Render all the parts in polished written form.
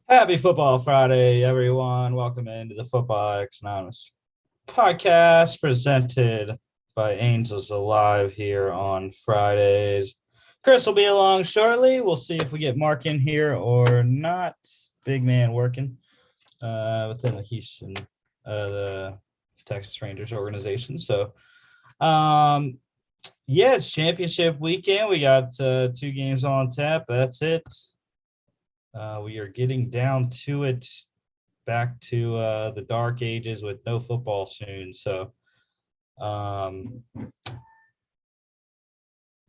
Happy Football Friday, everyone. Welcome into the Football X Anonymous podcast presented by Angels Alive here on Fridays. Chris will be along shortly. We'll see if we get Mark in here or not. Big man working within the Houston, the Texas Rangers organization. So, it's championship weekend. We got 2 games on tap. That's it. We are getting down to it, back to the dark ages with no football soon. So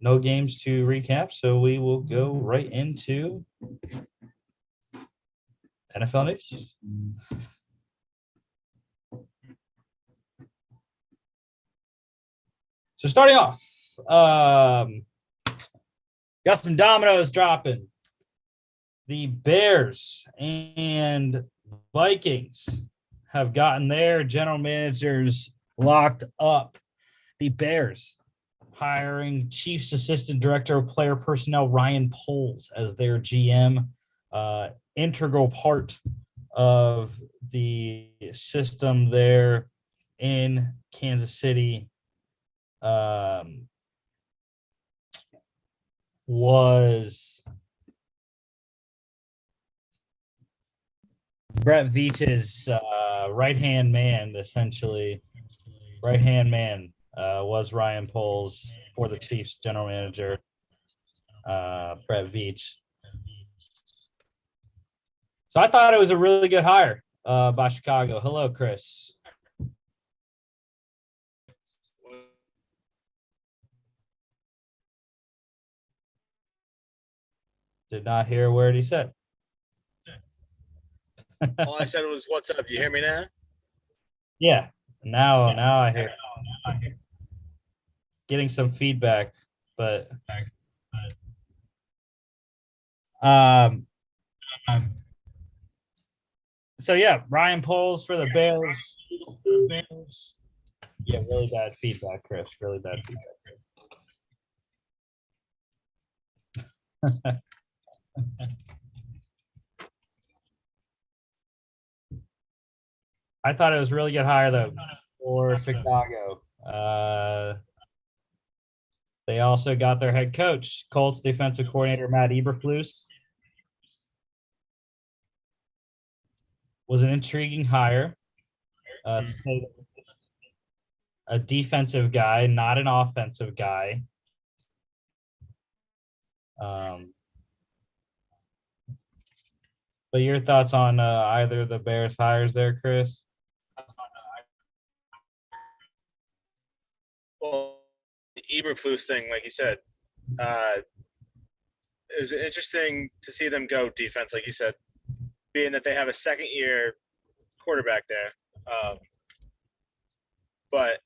no games to recap. So we will go right into NFL news. So starting off, got some dominoes dropping. The Bears and Vikings have gotten their general managers locked up. The Bears hiring Chiefs Assistant Director of Player Personnel Ryan Poles as their GM, integral part of the system there in Kansas City. Was Brett Veach's right-hand man, essentially. Right-hand man was Ryan Poles for the Chiefs general manager, Brett Veach. So I thought it was a really good hire by Chicago. Hello, Chris. Did not hear a word he said. All I said was, "What's up?" You hear me now? Yeah. Now I hear. Getting some feedback, but so yeah, Ryan Poles for the Bears. Yeah, really bad feedback, Chris. Really bad feedback. I thought it was really good hire though for Chicago. They also got their head coach, Colts defensive coordinator Matt Eberflus. Was an intriguing hire. To say a defensive guy, not an offensive guy. But your thoughts on either of the Bears hires there, Chris? Well, the Eberflus thing, like you said, it was interesting to see them go defense, like you said, being that they have a second-year quarterback there. But,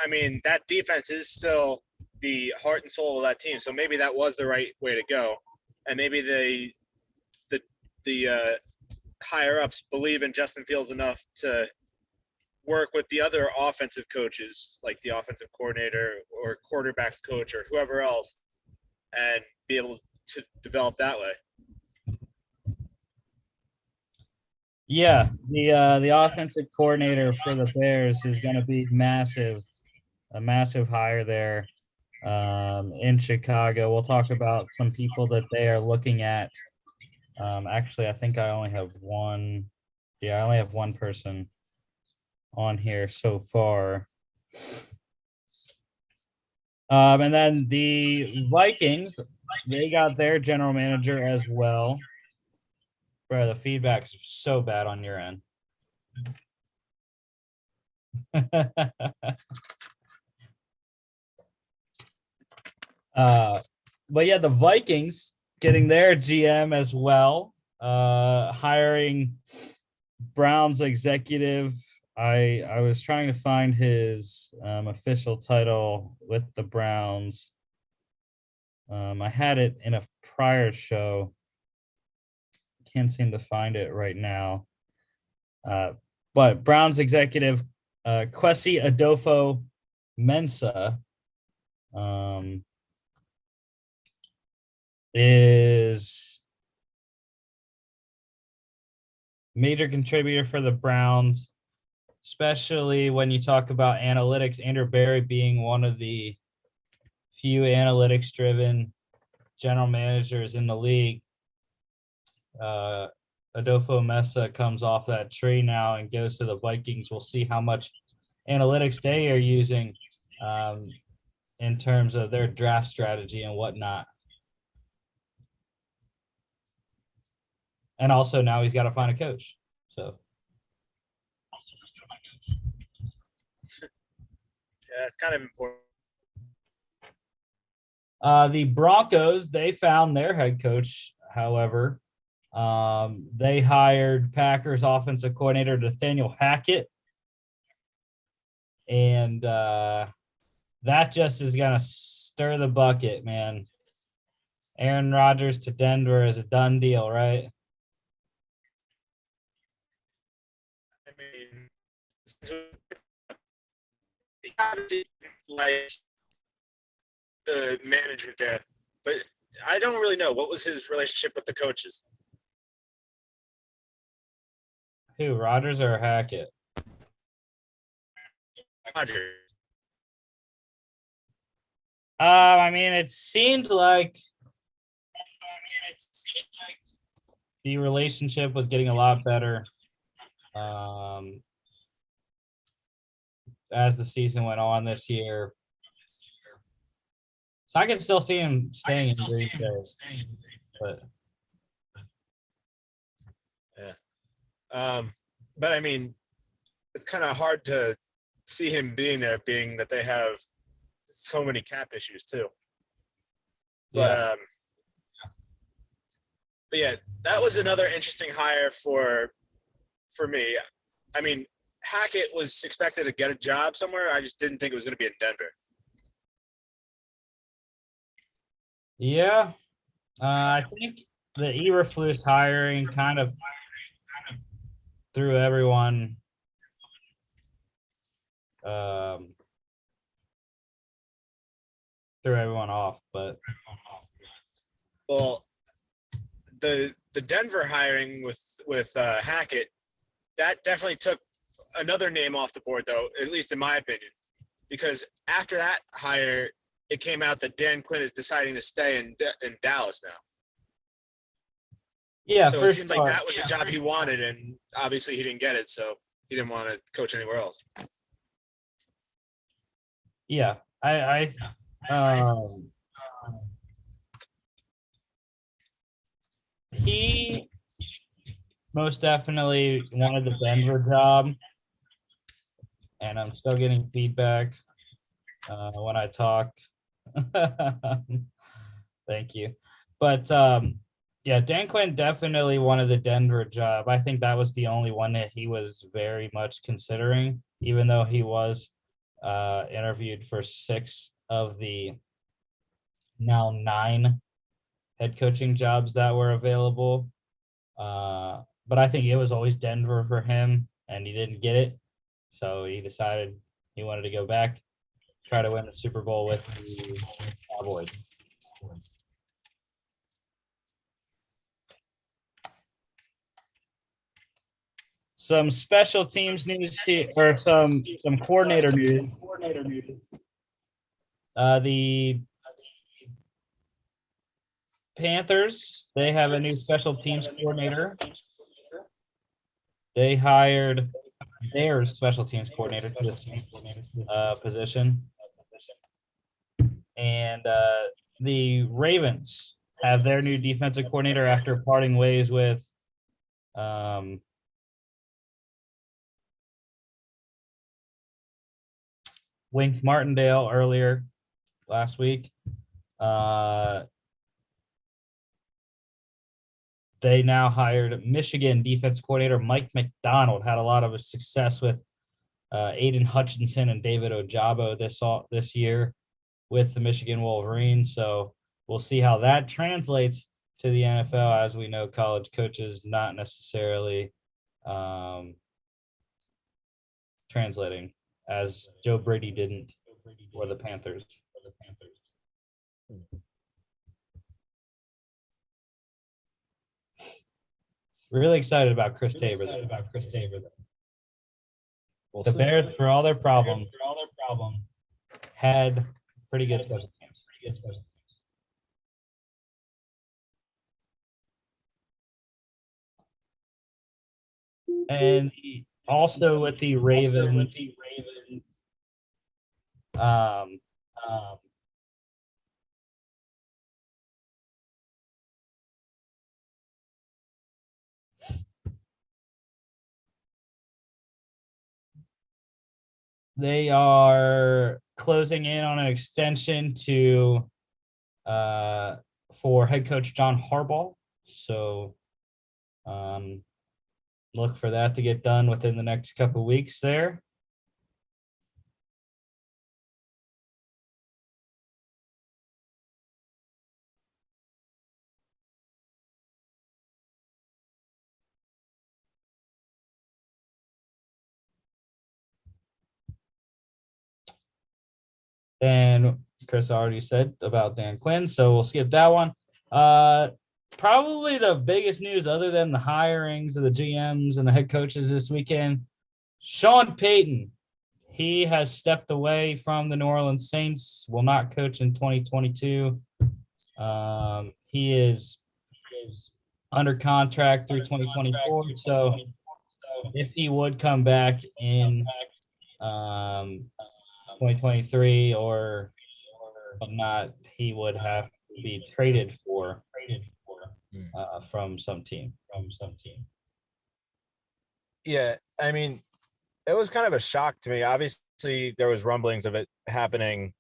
I mean, that defense is still the heart and soul of that team, so maybe that was the right way to go. And maybe the higher-ups believe in Justin Fields enough to work with the other offensive coaches, like the offensive coordinator or quarterbacks coach or whoever else, and be able to develop that way. Yeah, the offensive coordinator for the Bears is going to be a massive hire there in Chicago. We'll talk about some people that they are looking at. Actually, I think I only have one. Yeah, I only have one person on here so far. And then the Vikings, they got their general manager as well. Bro, the feedback's so bad on your end. But yeah, the Vikings getting their GM as well, hiring Browns executive. I was trying to find his official title with the Browns. I had it in a prior show. Can't seem to find it right now. But Browns executive Kwesi Adolfo Mensa is major contributor for the Browns, especially when you talk about analytics. Andrew Berry being one of the few analytics-driven general managers in the league. Adolfo Mesa comes off that tree now and goes to the Vikings. We'll see how much analytics they are using in terms of their draft strategy and whatnot. And also now he's got to find a coach. So Yeah, it's kind of important. The Broncos, they found their head coach, however. They hired Packers offensive coordinator Nathaniel Hackett. And that just is going to stir the bucket, man. Aaron Rodgers to Denver is a done deal, right? I mean, he obviously like the manager there, but I don't really know what was his relationship with the coaches. Who, Rodgers or Hackett? Rodgers. I mean, it seemed like the relationship was getting a lot better as the season went on this year. So I can still see him staying in Green Bay. But yeah. But I mean, it's kind of hard to see him being there, being that they have so many cap issues too. But yeah, that was another interesting hire for me. I mean, Hackett was expected to get a job somewhere. I just didn't think it was going to be in Denver. Yeah, I think the Eberflus hiring kind of threw everyone off, but well, the Denver hiring with Hackett, that definitely took another name off the board, though, at least in my opinion, because after that hire, it came out that Dan Quinn is deciding to stay in Dallas now. Yeah, so it seemed like that was the job he wanted, and obviously he didn't get it, so he didn't want to coach anywhere else. Yeah, he most definitely wanted the Denver job, and I'm still getting feedback when I talk. Thank you. But yeah, Dan Quinn definitely wanted the Denver job. I think that was the only one that he was very much considering, even though he was interviewed for 6 of the now 9 head coaching jobs that were available. But I think it was always Denver for him, and he didn't get it. So he decided he wanted to go back, try to win the Super Bowl with the Cowboys. Some special teams news here, or some coordinator news. The Panthers, they have a new special teams coordinator. They hired their special teams coordinator to this position. And the Ravens have their new defensive coordinator after parting ways with Wink Martindale earlier last week. They now hired Michigan defense coordinator Mike McDonald. Had a lot of success with Aiden Hutchinson and David Ojabo this year with the Michigan Wolverines. So we'll see how that translates to the NFL. As we know, college coaches not necessarily translating, as Joe Brady didn't for the Panthers. Really excited about Chris Tabor. We'll The see. Bears, for all their problems, had pretty good special teams. And also with the Ravens, um, they are closing in on an extension to for head coach John Harbaugh. So look for that to get done within the next couple of weeks there. And Chris already said about Dan Quinn, so we'll skip that one. Probably the biggest news other than the hirings of the GMs and the head coaches this weekend, Sean Payton. He has stepped away from the New Orleans Saints, will not coach in 2022. He is under contract through 2024. So if he would come back in 2023 or not, he would have to be traded for from some team. Yeah, I mean, it was kind of a shock to me. Obviously, there was rumblings of it happening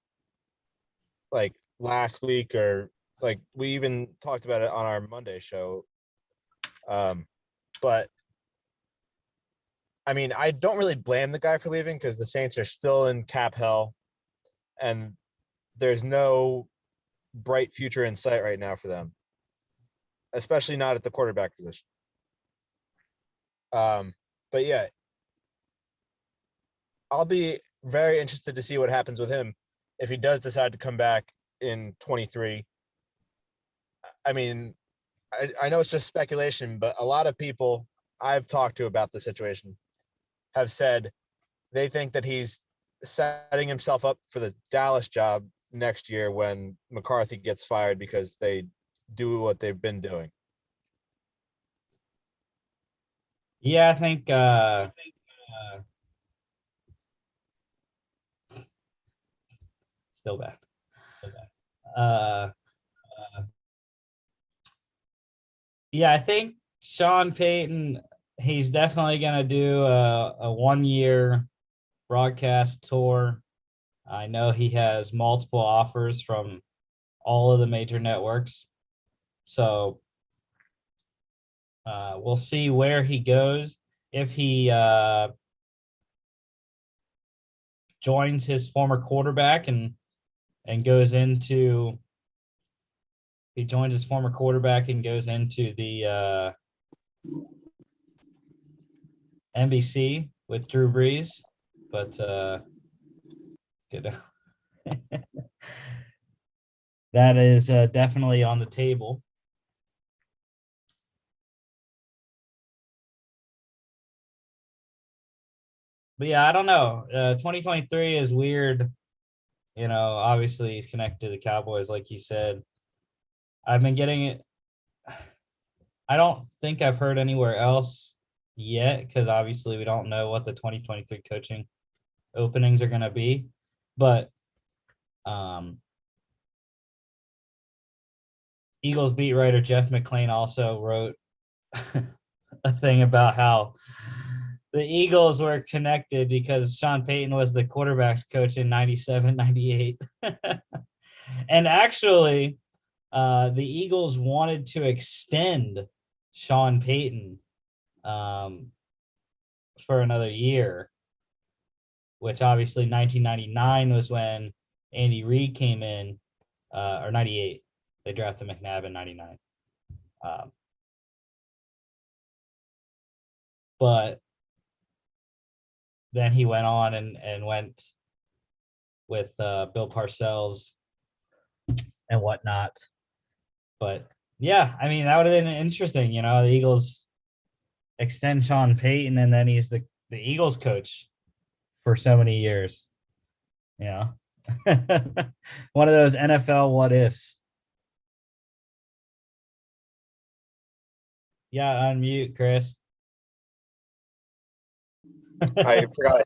like last week, or like we even talked about it on our Monday show. But I mean, I don't really blame the guy for leaving because the Saints are still in cap hell, and there's no bright future in sight right now for them, especially not at the quarterback position. But yeah, I'll be very interested to see what happens with him if he does decide to come back in 23. I mean, I know it's just speculation, but a lot of people I've talked to about the situation have said they think that he's setting himself up for the Dallas job next year when McCarthy gets fired because they do what they've been doing. Yeah, I think still bad. Yeah, I think Sean Payton, he's definitely going to do a 1-year broadcast tour. I know he has multiple offers from all of the major networks. So we'll see where he goes. If he joins his former quarterback and goes into the NBC with Drew Brees, but good. That is definitely on the table. But yeah, I don't know. 2023 is weird. You know, obviously he's connected to the Cowboys, like you said. I've been getting it. I don't think I've heard anywhere else yet, because obviously we don't know what the 2023 coaching openings are going to be. But Eagles beat writer Jeff McClain also wrote a thing about how the Eagles were connected because Sean Payton was the quarterback's coach in 97, 98. And actually, the Eagles wanted to extend Sean Payton for another year, which obviously 1999 was when Andy Reid came in, or 98. They drafted McNabb in 99. But then he went on and went with Bill Parcells and whatnot. But yeah, I mean, that would have been interesting. You know, the Eagles extend Sean Payton, and then he's the Eagles coach for so many years. Yeah. One of those NFL what ifs. Yeah, unmute, Chris. I forgot.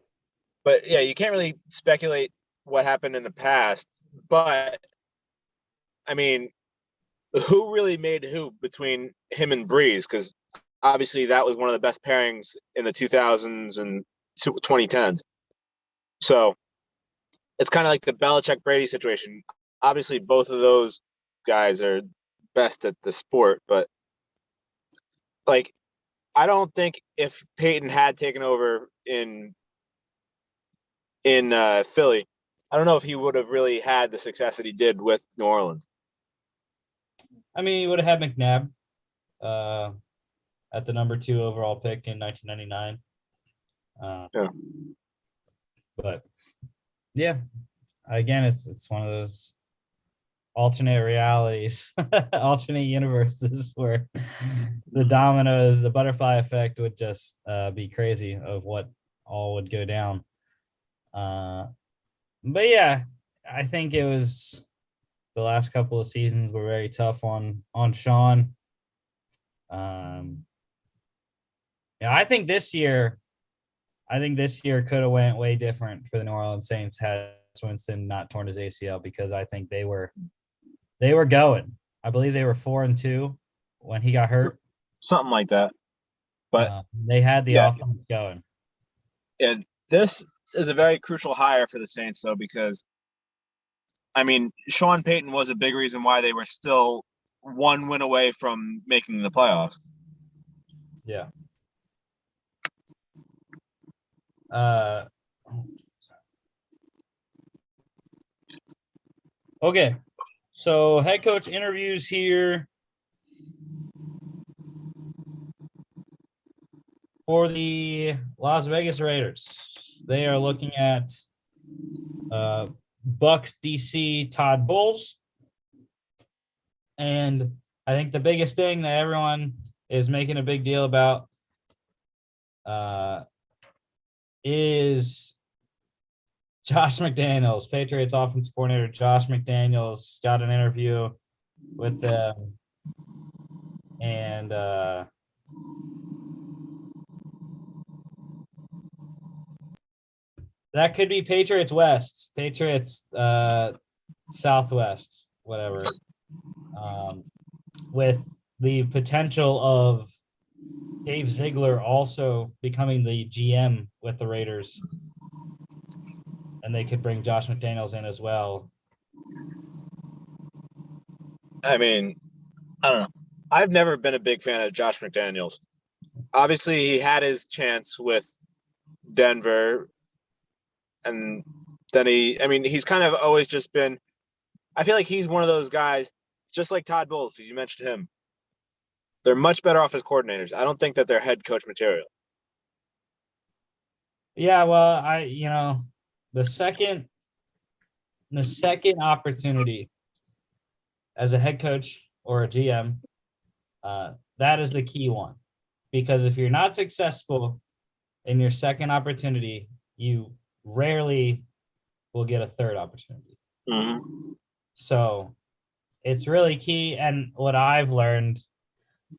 But yeah, you can't really speculate what happened in the past. But I mean, who really made who between him and Breeze? Because obviously that was one of the best pairings in the 2000s and 2010s. So it's kind of like the Belichick Brady situation. Obviously, both of those guys are best at the sport, but like, I don't think if Peyton had taken over in Philly, I don't know if he would have really had the success that he did with New Orleans. I mean, he would have had McNabb at the number 2 overall pick in 1999. Yeah. But yeah, again, it's one of those alternate realities, alternate universes where the dominoes, the butterfly effect would just be crazy of what all would go down. But yeah, I think it was the last couple of seasons were very tough on Sean. Yeah, I think this year could have went way different for the New Orleans Saints had Winston not torn his ACL, because I think they were going. I believe they were 4-2 when he got hurt. Something like that. But they had the offense going. And this is a very crucial hire for the Saints, though, because I mean, Sean Payton was a big reason why they were still one win away from making the playoffs. Yeah. Okay. So head coach interviews here for the Las Vegas Raiders. They are looking at Bucks DC Todd Bowles. And I think the biggest thing that everyone is making a big deal about is Josh McDaniels, Patriots offense coordinator. Josh McDaniels got an interview with them, and that could be Patriots West, Patriots Southwest, whatever, with the potential of Dave Ziegler also becoming the GM with the Raiders. And they could bring Josh McDaniels in as well. I mean, I don't know. I've never been a big fan of Josh McDaniels. Obviously, he had his chance with Denver. And then he's kind of always just been, I feel like he's one of those guys, just like Todd Bowles, as you mentioned him. They're much better off as coordinators. I don't think that they're head coach material. Yeah, well, the second opportunity as a head coach or a GM, that is the key one. Because if you're not successful in your second opportunity, you rarely will get a third opportunity. Mm-hmm. So it's really key. And what I've learned,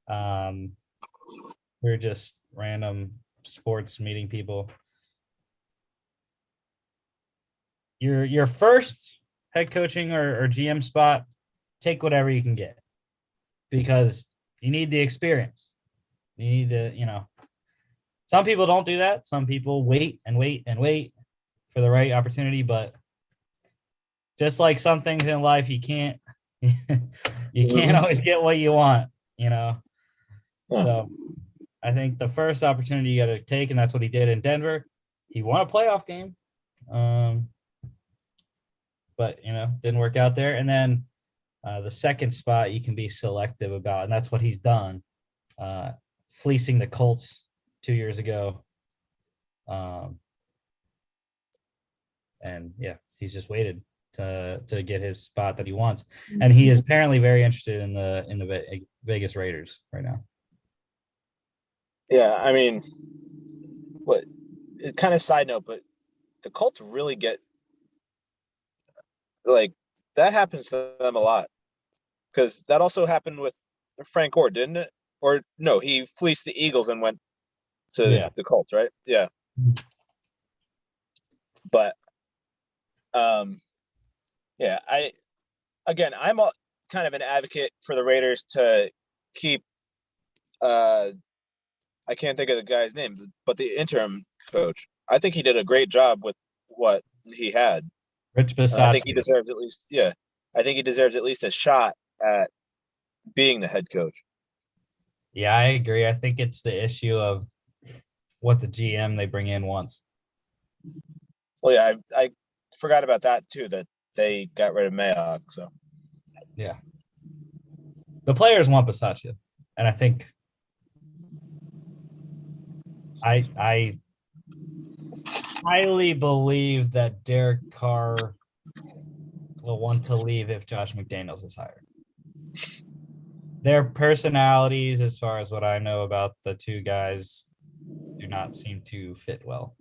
we're just random sports meeting people. Your first head coaching or GM spot, take whatever you can get, because you need the experience. You need to, some people don't do that. Some people wait and wait and wait for the right opportunity, but just like some things in life, you can't always get what you want, Yeah. So I think the first opportunity you got to take, and that's what he did in Denver. He won a playoff game. But didn't work out there. And then the second spot you can be selective about, and that's what he's done, fleecing the Colts 2 years ago. And yeah, he's just waited to get his spot that he wants, and he is apparently very interested in the Vegas Raiders right now. Yeah, I mean, what? Kind of side note, but the Colts really get like that happens to them a lot because that also happened with Frank Gore, didn't it? Or no, he fleeced the Eagles and went to Yeah. the Colts, right? Yeah, but yeah, I'm kind of an advocate for the Raiders to keep I can't think of the guy's name, but the interim coach. I think he did a great job with what he had. Rich And I think he Bisaccia. deserves at least, yeah, I think he deserves at least a shot at being the head coach. Yeah, I agree. I think it's the issue of what the GM they bring in wants. Well, yeah, I forgot about that too, that they got rid of Mayock. So, Yeah. The players want Bisaccia. And I think I highly believe that Derek Carr will want to leave if Josh McDaniels is hired. Their personalities, as far as what I know about the two guys, do not seem to fit well.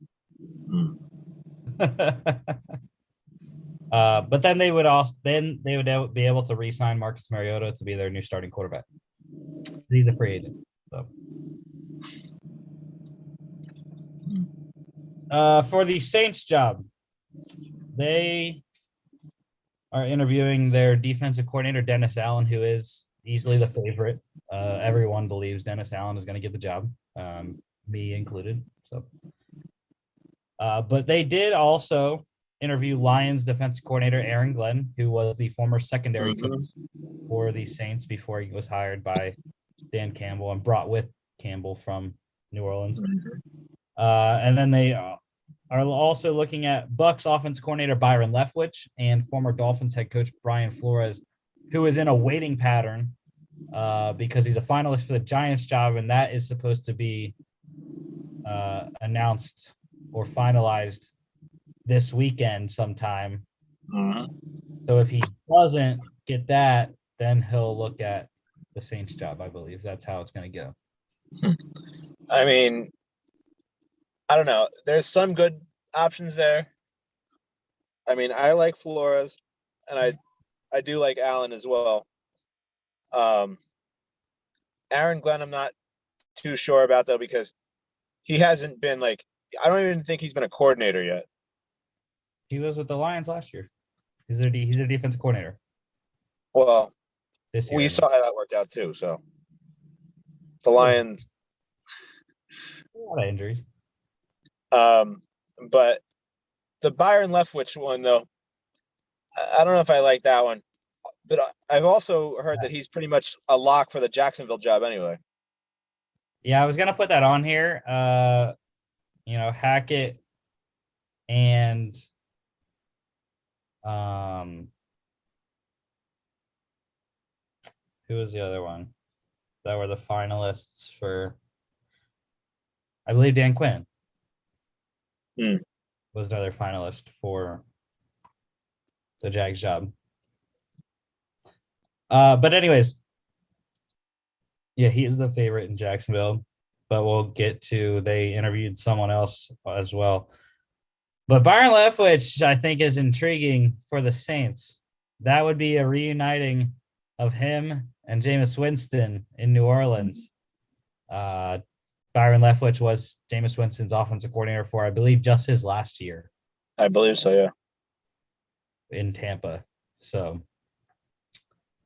But then they would be able to re-sign Marcus Mariota to be their new starting quarterback. He's a free agent. So. For the Saints job, they are interviewing their defensive coordinator, Dennis Allen, who is easily the favorite. Everyone believes Dennis Allen is going to get the job, me included. So, but they did also interview Lions defensive coordinator Aaron Glenn, who was the former secondary coach for the Saints before he was hired by Dan Campbell and brought with Campbell from New Orleans. And then they are also looking at Bucs offense coordinator Byron Leftwich and former Dolphins head coach Brian Flores, who is in a waiting pattern because he's a finalist for the Giants job, and that is supposed to be announced or finalized this weekend sometime. So if he doesn't get that, then he'll look at the Saints job. I believe that's how it's going to go. I mean, I don't know. There's some good options there. I mean, I like Flores, and I do like Allen as well. Aaron Glenn, I'm not too sure about though because he hasn't been like I don't even think he's been a coordinator yet. He was with the Lions last year. He's a defensive coordinator. Well, this year. We saw how that worked out too. So the Lions, a lot of injuries. But the Byron Leftwich one though, I don't know if I like that one. But I've also heard that he's pretty much a lock for the Jacksonville job anyway. Yeah, I was gonna put that on here. Hackett and who was the other one that were the finalists for? I believe Dan Quinn was another finalist for the Jags job. But anyways, yeah, he is the favorite in Jacksonville, but we'll get to they interviewed someone else as well. But Byron Leftwich, I think, is intriguing for the Saints. That would be a reuniting of him and Jameis Winston in New Orleans. Byron Leftwich was Jameis Winston's offensive coordinator for, I believe, just his last year. I believe so, yeah. In Tampa. So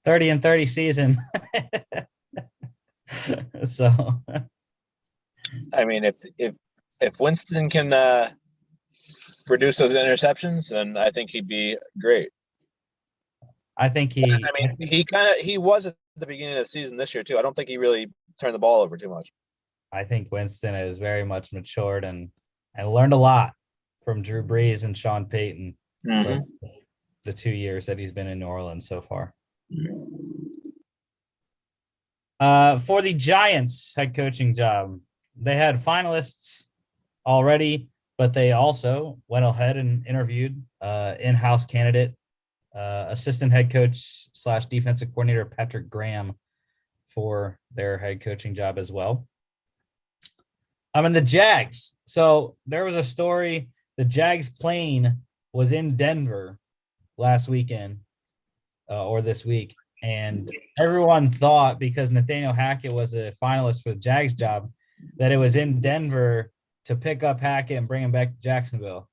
30-30 season. So I mean, if Winston can reduce those interceptions, then I think he'd be great. I think he was at the beginning of the season this year too. I don't think he really turned the ball over too much. I think Winston is very much matured and learned a lot from Drew Brees and Sean Payton the 2 years that he's been in New Orleans so far. For the Giants head coaching job, they had finalists already, but they also went ahead and interviewed in-house candidate, assistant head coach / defensive coordinator Patrick Graham for their head coaching job as well. I'm in the Jags. So there was a story. The Jags plane was in Denver last weekend or this week. And everyone thought because Nathaniel Hackett was a finalist for the Jags job that it was in Denver to pick up Hackett and bring him back to Jacksonville.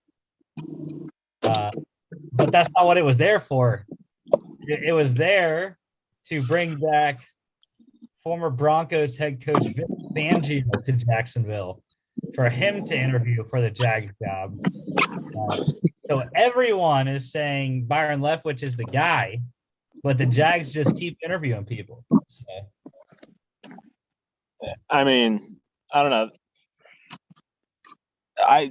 But that's not what it was there for. It was there to bring back former Broncos head coach Vic Fangio to Jacksonville for him to interview for the Jags job. So everyone is saying Byron Leftwich is the guy, but the Jags just keep interviewing people. So. I mean, I don't know.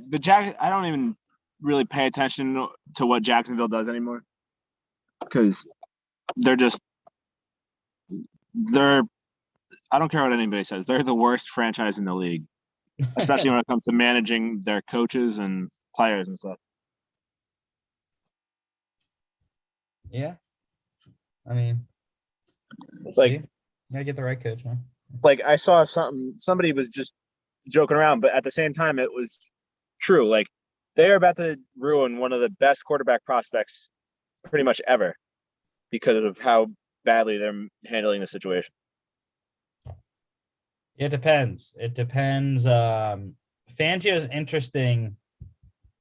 The Jags. I don't even really pay attention to what Jacksonville does anymore because they're. I don't care what anybody says. They're the worst franchise in the league, especially when it comes to managing their coaches and players and stuff. Yeah. I mean, we'll Like, see. Gotta get the right coach, man. Like I saw somebody was just joking around, but at the same time, it was true. Like they are about to ruin one of the best quarterback prospects pretty much ever because of how badly they're handling the situation. It depends. Fangio's interesting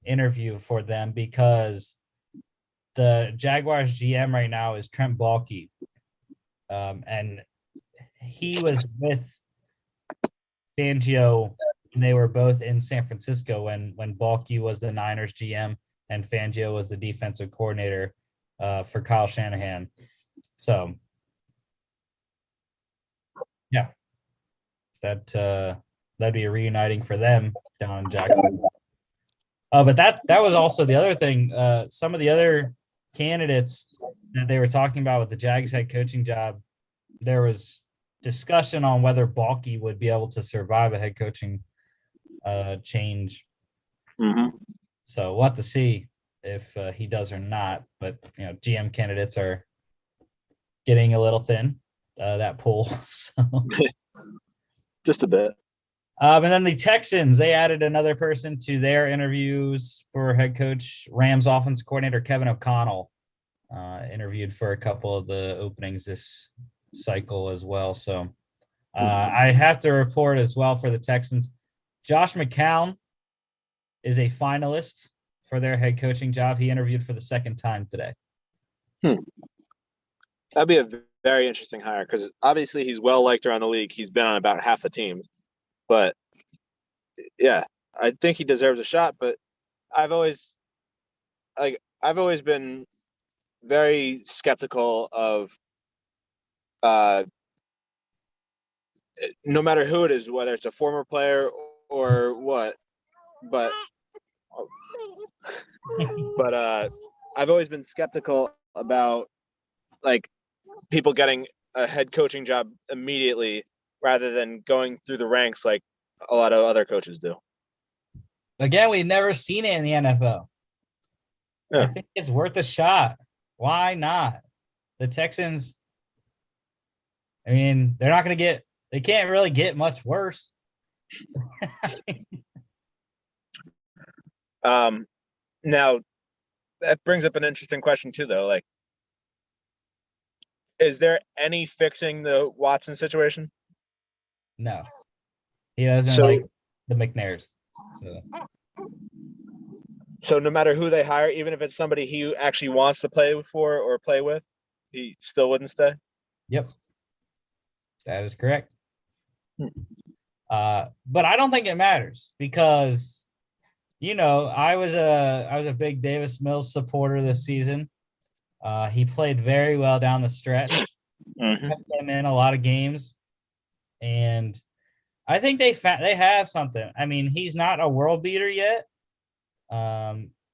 interview for them because the Jaguars GM right now is Trent Baalke. And he was with Fangio and they were both in San Francisco when Baalke was the Niners GM and Fangio was the defensive coordinator for Kyle Shanahan. So yeah. That'd be a reuniting for them down in Jacksonville. But that was also the other thing. Some of the other candidates that they were talking about with the Jags head coaching job, there was discussion on whether Baalke would be able to survive a head coaching change. Mm-hmm. So we'll have to see if he does or not. But GM candidates are getting a little thin. That pool. So. Just a bit. And then the Texans, they added another person to their interviews for head coach. Rams offense coordinator Kevin O'Connell interviewed for a couple of the openings this cycle as well. So I have to report as well for the Texans. Josh McCown is a finalist for their head coaching job. He interviewed for the second time today. That'd be a very interesting hire because obviously he's well liked around the league. He's been on about half the teams, but yeah, I think he deserves a shot. But I've always been very skeptical of no matter who it is, whether it's a former player or what. But I've always been skeptical about like people getting a head coaching job immediately rather than going through the ranks like a lot of other coaches do. Again, we've never seen it in the NFL. Yeah. I think it's worth a shot. Why not? The Texans, I mean, they're not going to they can't really get much worse. Now, that brings up an interesting question too, though. Like, is there any fixing the Watson situation? No. He doesn't like the McNairs. So no matter who they hire, even if it's somebody he actually wants to play for or play with, he still wouldn't stay? Yep. That is correct. But I don't think it matters because, I was a big Davis Mills supporter this season. He played very well down the stretch. Mm-hmm. Kept them in a lot of games. And I think they have something. I mean, he's not a world beater yet.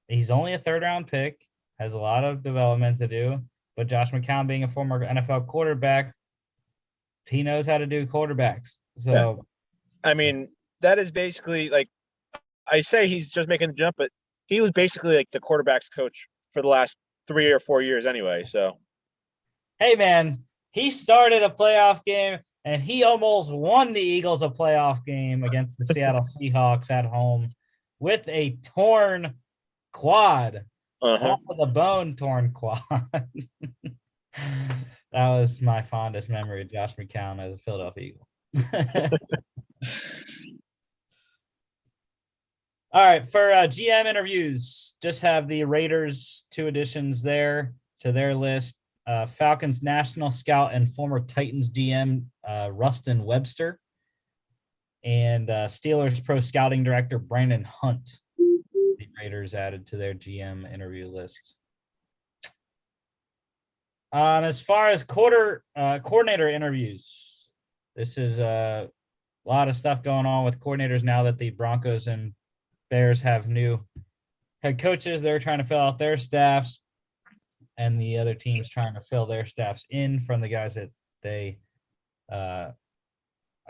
He's only a third-round pick, has a lot of development to do. But Josh McCown being a former NFL quarterback, he knows how to do quarterbacks. So, yeah. I mean, that is basically like I say he's just making the jump, but he was basically like the quarterback's coach for the last 3 or 4 years anyway. So, hey, man, he started a playoff game and he almost won the Eagles a playoff game against the Seattle Seahawks at home with a torn quad, off of the bone torn quad. That was my fondest memory of Josh McCown as a Philadelphia Eagle. All right, for GM interviews, just have the Raiders 2 additions there to their list. Falcons national scout and former Titans GM Rustin Webster, and Steelers pro scouting director Brandon Hunt. The Raiders added to their GM interview list. As far as coordinator interviews, this is a lot of stuff going on with coordinators now that the Broncos and Bears have new head coaches. They're trying to fill out their staffs, and the other teams trying to fill their staffs in from the guys that they are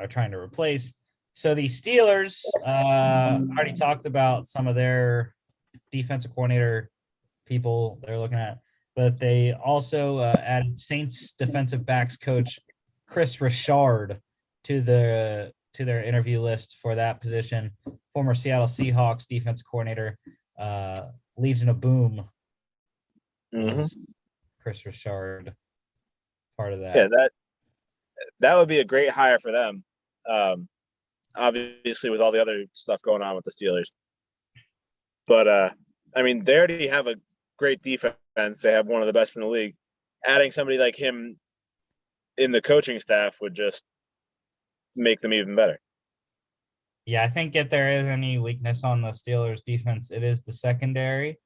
trying to replace. So the Steelers already talked about some of their defensive coordinator people they're looking at, but they also added Saints defensive backs coach Chris Richard to their interview list for that position. Former Seattle Seahawks defensive coordinator, Legion of Boom, was Chris Richard part of that. Yeah, that would be a great hire for them. Obviously, with all the other stuff going on with the Steelers, but I mean, they already have a great defense. They have one of the best in the league. Adding somebody like him in the coaching staff would just make them even better. Yeah, I think if there is any weakness on the Steelers defense, it is the secondary.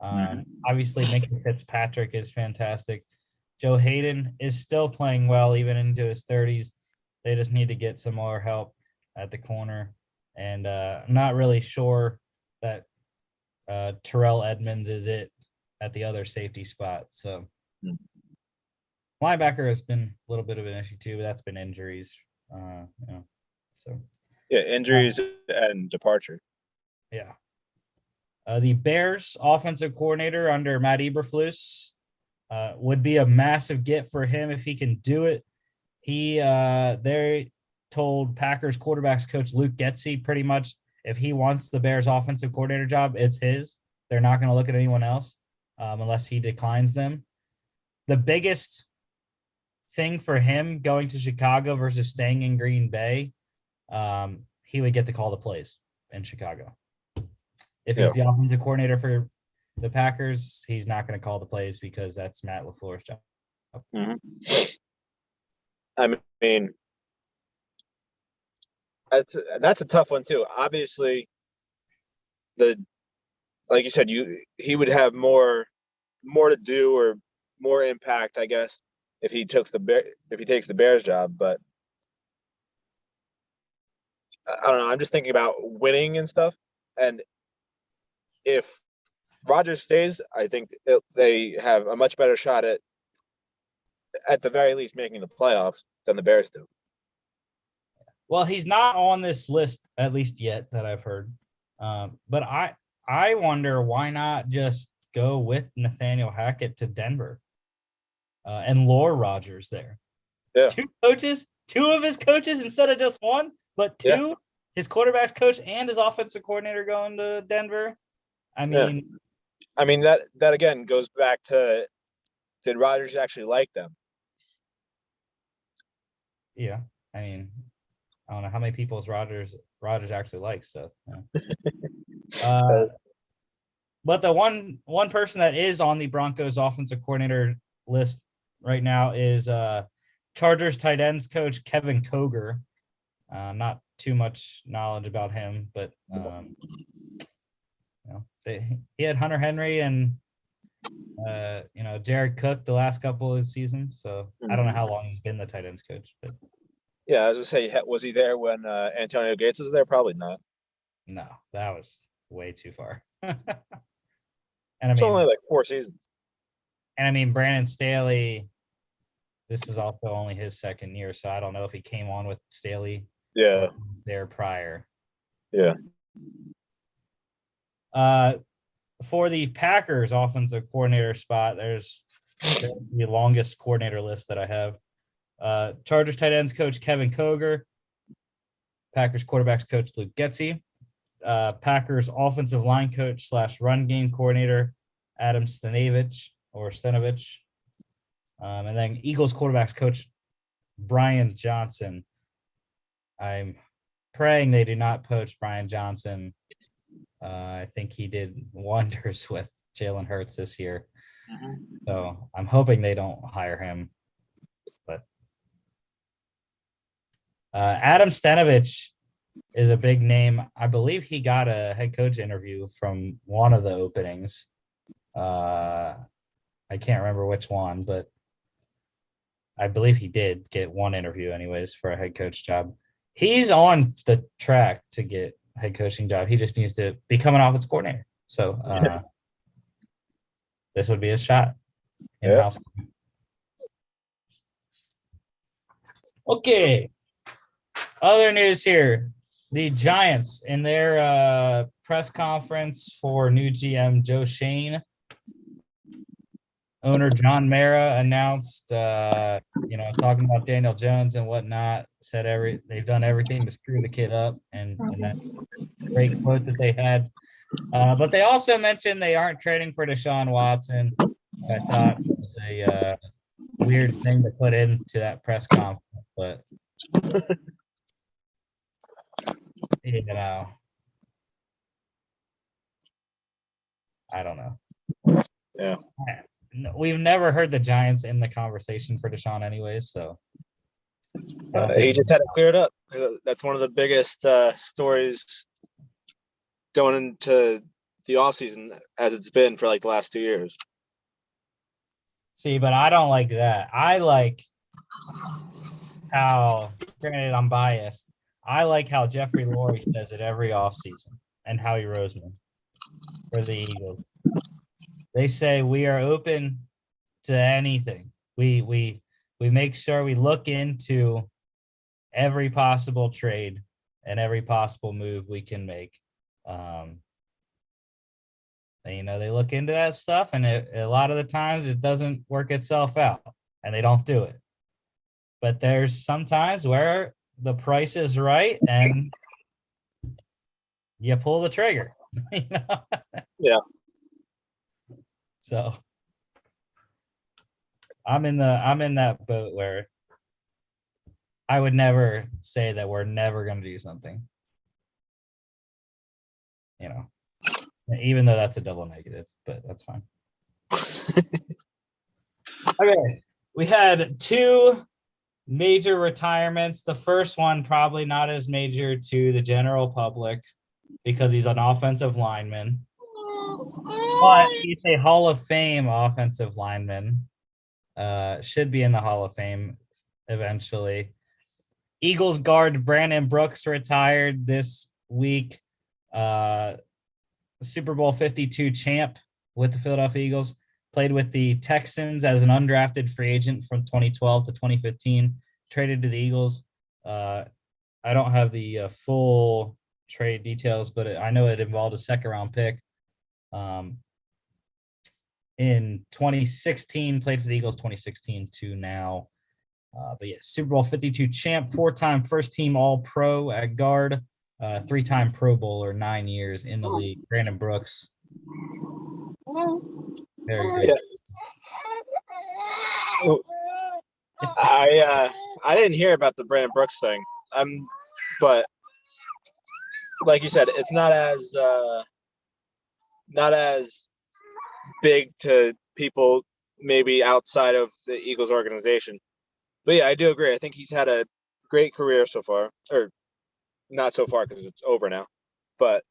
Obviously, Minkah Fitzpatrick is fantastic. Joe Hayden is still playing well, even into his 30s. They just need to get some more help at the corner. And I'm not really sure that Terrell Edmonds is it at the other safety spot. So linebacker has been a little bit of an issue too, but that's been injuries. So yeah, injuries and departure. Yeah. The Bears offensive coordinator under Matt Eberflus would be a massive get for him if he can do it. They told Packers quarterbacks coach Luke Getsy pretty much if he wants the Bears offensive coordinator job, it's his. They're not going to look at anyone else unless he declines them. The biggest thing for him going to Chicago versus staying in Green Bay, he would get to call the plays in Chicago. If he's the offensive coordinator for the Packers, he's not going to call the plays because that's Matt LaFleur's job. I mean, that's a tough one too. Obviously, like you said, he would have more to do or more impact, I guess, if he takes the Bears job. But I don't know. I'm just thinking about winning and stuff. And if Rodgers stays, I think they have a much better shot at the very least making the playoffs than the Bears do. Well, he's not on this list, at least yet, that I've heard. But I wonder why not just go with Nathaniel Hackett to Denver and lure Rodgers there. Yeah. Two of his coaches instead of just one, but two, his quarterback's coach and his offensive coordinator going to Denver. I mean, that again goes back to, did Rodgers actually like them? Yeah. I mean, I don't know how many people Rodgers actually likes. So, but the one person that is on the Broncos offensive coordinator list right now is Chargers tight ends coach Kevin Koger. Not too much knowledge about him, but he had Hunter Henry and Jared Cook the last couple of seasons. So I don't know how long he's been the tight ends coach, but yeah, I was gonna say, was he there when Antonio Gates was there? Probably not. No, that was way too far. And it's only like 4 seasons. And I mean, Brandon Staley, this is also only his second year, so I don't know if he came on with Staley there prior. Yeah. For the Packers offensive coordinator spot, there's the longest coordinator list that I have. Chargers tight ends coach Kevin Koger. Packers quarterbacks coach Luke Getsy. Packers offensive line coach / run game coordinator Adam Stenovich. And then Eagles quarterbacks coach Brian Johnson. I'm praying they do not poach Brian Johnson. I think he did wonders with Jalen Hurts this year. So I'm hoping they don't hire him. But Adam Stenovich is a big name. I believe he got a head coach interview from one of the openings. I can't remember which one, but I believe he did get one interview anyways for a head coach job. He's on the track to get a head coaching job. He just needs to become an offense coordinator. So this would be his shot. In-house. Yep. Okay. Other news here. The Giants in their press conference for new GM Joe Shane. Owner John Mara announced, talking about Daniel Jones and whatnot, said they've done everything to screw the kid up, and that great quote that they had. But they also mentioned they aren't trading for Deshaun Watson. I thought was a weird thing to put into that press conference, but I don't know. Yeah. We've never heard the Giants in the conversation for Deshaun anyways, so. He just had it cleared up. That's one of the biggest stories going into the offseason as it's been for like the last 2 years. See, but I don't like that. I like how, granted I'm biased, I like how Jeffrey Lurie says it every offseason and Howie Roseman for the Eagles. They say we are open to anything. We make sure we look into every possible trade and every possible move we can make. They look into that stuff, and a lot of the times it doesn't work itself out, and they don't do it. But there's sometimes where the price is right, and you pull the trigger. Yeah. So I'm in that boat where I would never say that we're never going to do something. Even though that's a double negative, but that's fine. Okay, we had 2 major retirements. The first one probably not as major to the general public because he's an offensive lineman. But he's a Hall of Fame offensive lineman. Should be in the Hall of Fame eventually. Eagles guard Brandon Brooks retired this week. Super Bowl 52 champ with the Philadelphia Eagles. Played with the Texans as an undrafted free agent from 2012 to 2015. Traded to the Eagles. I don't have the full trade details, but I know it involved a second-round pick. In 2016, played for the Eagles 2016 to now. But yeah, Super Bowl 52 champ, 4-time first-team All-Pro at guard, 3-time Pro Bowler, 9 years in the league. Brandon Brooks. Very good. Yeah. I didn't hear about the Brandon Brooks thing. But like you said, it's not as big to people maybe outside of the Eagles organization. But yeah, I do agree. I think he's had a great career so far, or not so far because it's over now. But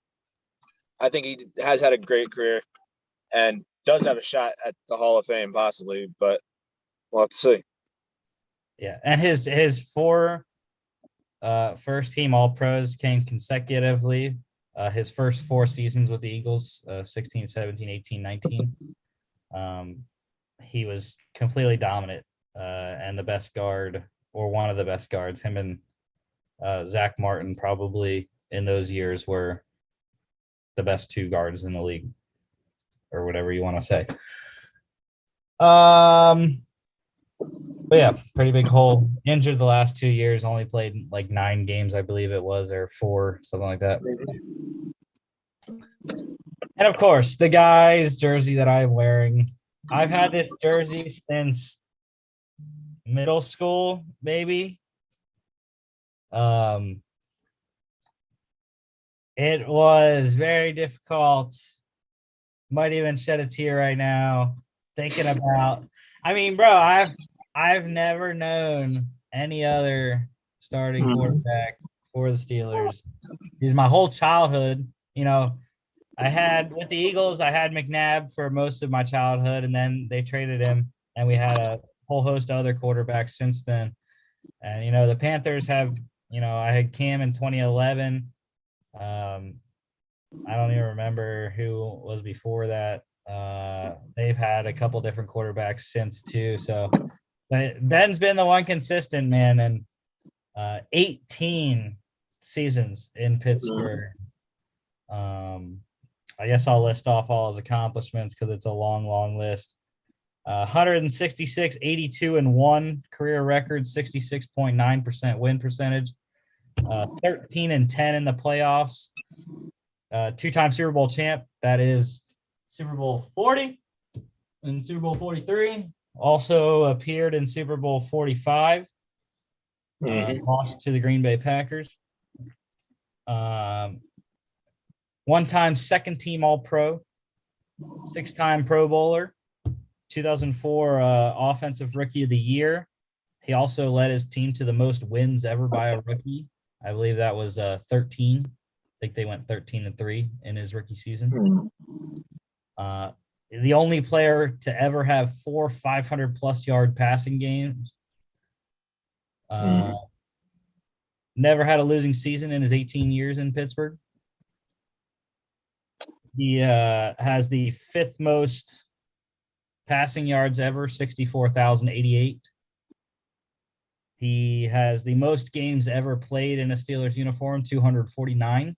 I think he has had a great career and does have a shot at the Hall of Fame possibly, but we'll have to see. Yeah, and his 4 first-team All-Pros came consecutively. His first 4 seasons with the Eagles, 16, 17, 18, 19. He was completely dominant and the best guard, or one of the best guards. Him and Zach Martin probably in those years were the best 2 guards in the league, or whatever you want to say. But yeah, pretty big hole. Injured the last 2 years, only played like 9 games, I believe it was, or 4, something like that. And of course, the guy's jersey that I'm wearing. I've had this jersey since middle school, maybe. It was very difficult. Might even shed a tear right now thinking about. I mean, bro, I've never known any other starting quarterback for the Steelers. He's my whole childhood. I had with the Eagles, I had McNabb for most of my childhood, and then they traded him, and we had a whole host of other quarterbacks since then. And the Panthers have, I had Cam in 2011. I don't even remember who was before that. They've had a couple different quarterbacks since too. So, but Ben's been the one consistent, man, and 18 seasons in Pittsburgh. I guess I'll list off all his accomplishments because it's a long, long list. 166, 82 and 1 career record, 66.9% win percentage. 13 and 10 in the playoffs. 2-time Super Bowl champ. That is Super Bowl 40 and Super Bowl 43. Also appeared in Super Bowl 45. Lost to the Green Bay Packers. One-time second-team All-Pro. 6-time Pro Bowler. 2004 Offensive Rookie of the Year. He also led his team to the most wins ever by a rookie. I believe that was 13. I think they went 13-3 in his rookie season. The only player to ever have 4 500-plus yard passing games. Never had a losing season in his 18 years in Pittsburgh. He has the 5th most passing yards ever, 64,088. He has the most games ever played in a Steelers uniform, 249.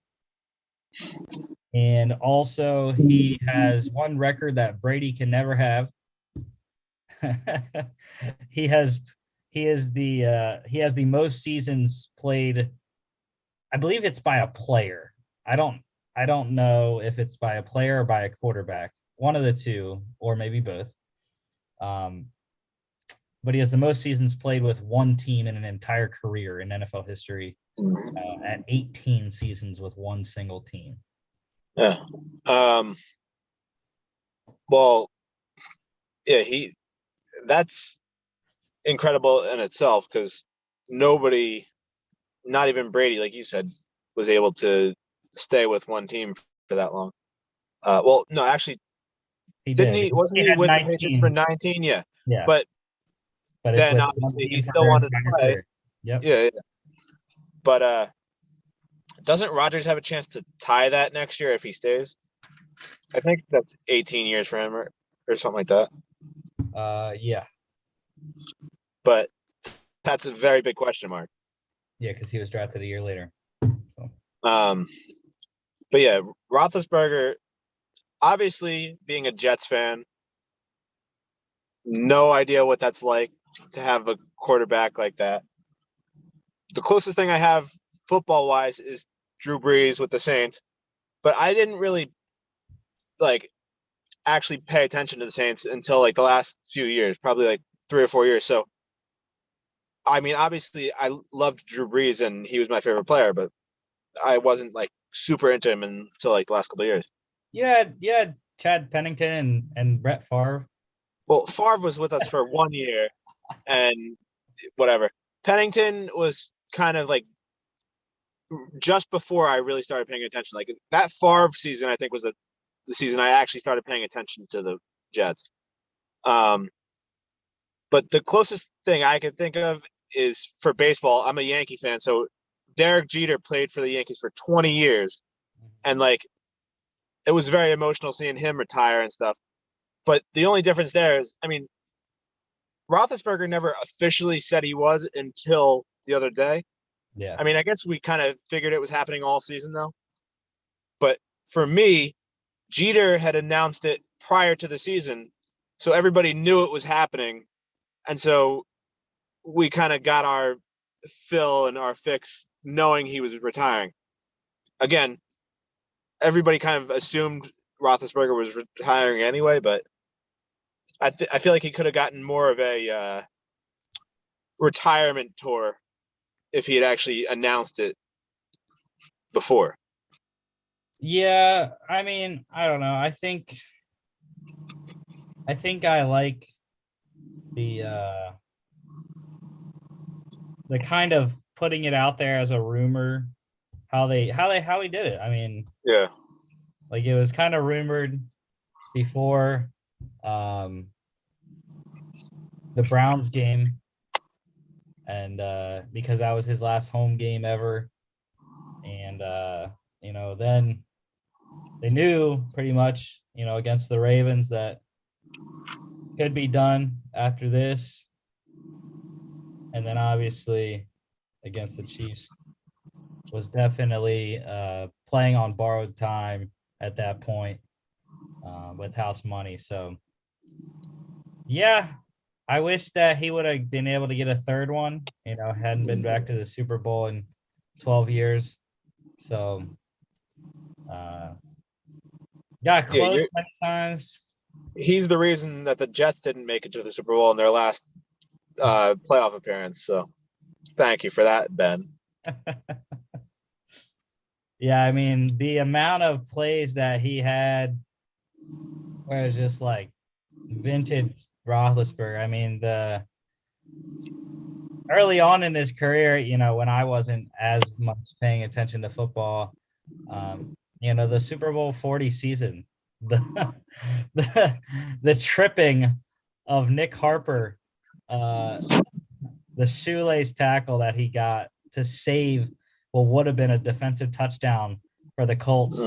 And also he has one record that Brady can never have. He has the most seasons played. I believe it's by a player. I don't know if it's by a player or by a quarterback. One of the two, or maybe both. But he has the most seasons played with one team in an entire career in NFL history, at 18 seasons with one single team. Yeah. Well, yeah, that's incredible in itself because nobody, not even Brady, like you said, was able to stay with one team for that long. Well, no, actually, Wasn't he with 19. The Patriots for 19? Yeah. Yeah. But then obviously he still wanted to play. Yep. Yeah. But doesn't Rodgers have a chance to tie that next year if he stays? I think that's 18 years for him or something like that. Yeah. But that's a very big question mark. Yeah, because he was drafted a year later. So. But yeah, Roethlisberger, obviously being a Jets fan, no idea what that's like to have a quarterback like that. The closest thing I have football-wise is Drew Brees with the Saints, but I didn't really actually pay attention to the Saints until the last few years, probably 3 or 4 years. So, I mean, obviously I loved Drew Brees and he was my favorite player, but I wasn't super into him until the last couple of years. Yeah, Chad Pennington and Brett Favre. Well, Favre was with us for 1 year and whatever. Pennington was kind of just before I really started paying attention. That Favre season, I think, was the season I actually started paying attention to the Jets. But the closest thing I could think of is for baseball. I'm a Yankee fan, so Derek Jeter played for the Yankees for 20 years, and it was very emotional seeing him retire and stuff. But the only difference there is, I mean, Roethlisberger never officially said he was until the other day. Yeah. I mean, I guess we kind of figured it was happening all season, though. But for me, Jeter had announced it prior to the season, so everybody knew it was happening. And so we kind of got our fill and our fix knowing he was retiring. Again, everybody kind of assumed Roethlisberger was retiring anyway, but I feel like he could have gotten more of a retirement tour if he had actually announced it before. Yeah, I mean, I don't know. I think I like the kind of putting it out there as a rumor, how he did it. I mean, Yeah. like it was kind of rumored before the Browns game, and because that was his last home game ever, and then they knew pretty much, against the Ravens that could be done after this, and then obviously against the Chiefs was definitely playing on borrowed time at that point with house money. So yeah, I wish that he would have been able to get a third one, hadn't been back to the Super Bowl in 12 years. So got close many times. He's the reason that the Jets didn't make it to the Super Bowl in their last playoff appearance. So thank you for that, Ben. Yeah, I mean, the amount of plays that he had where it's just like vintage Roethlisberger. I mean, the early on in his career, when I wasn't as much paying attention to football, the Super Bowl 40 season, the tripping of Nick Harper, the shoelace tackle that he got to save what would have been a defensive touchdown for the Colts,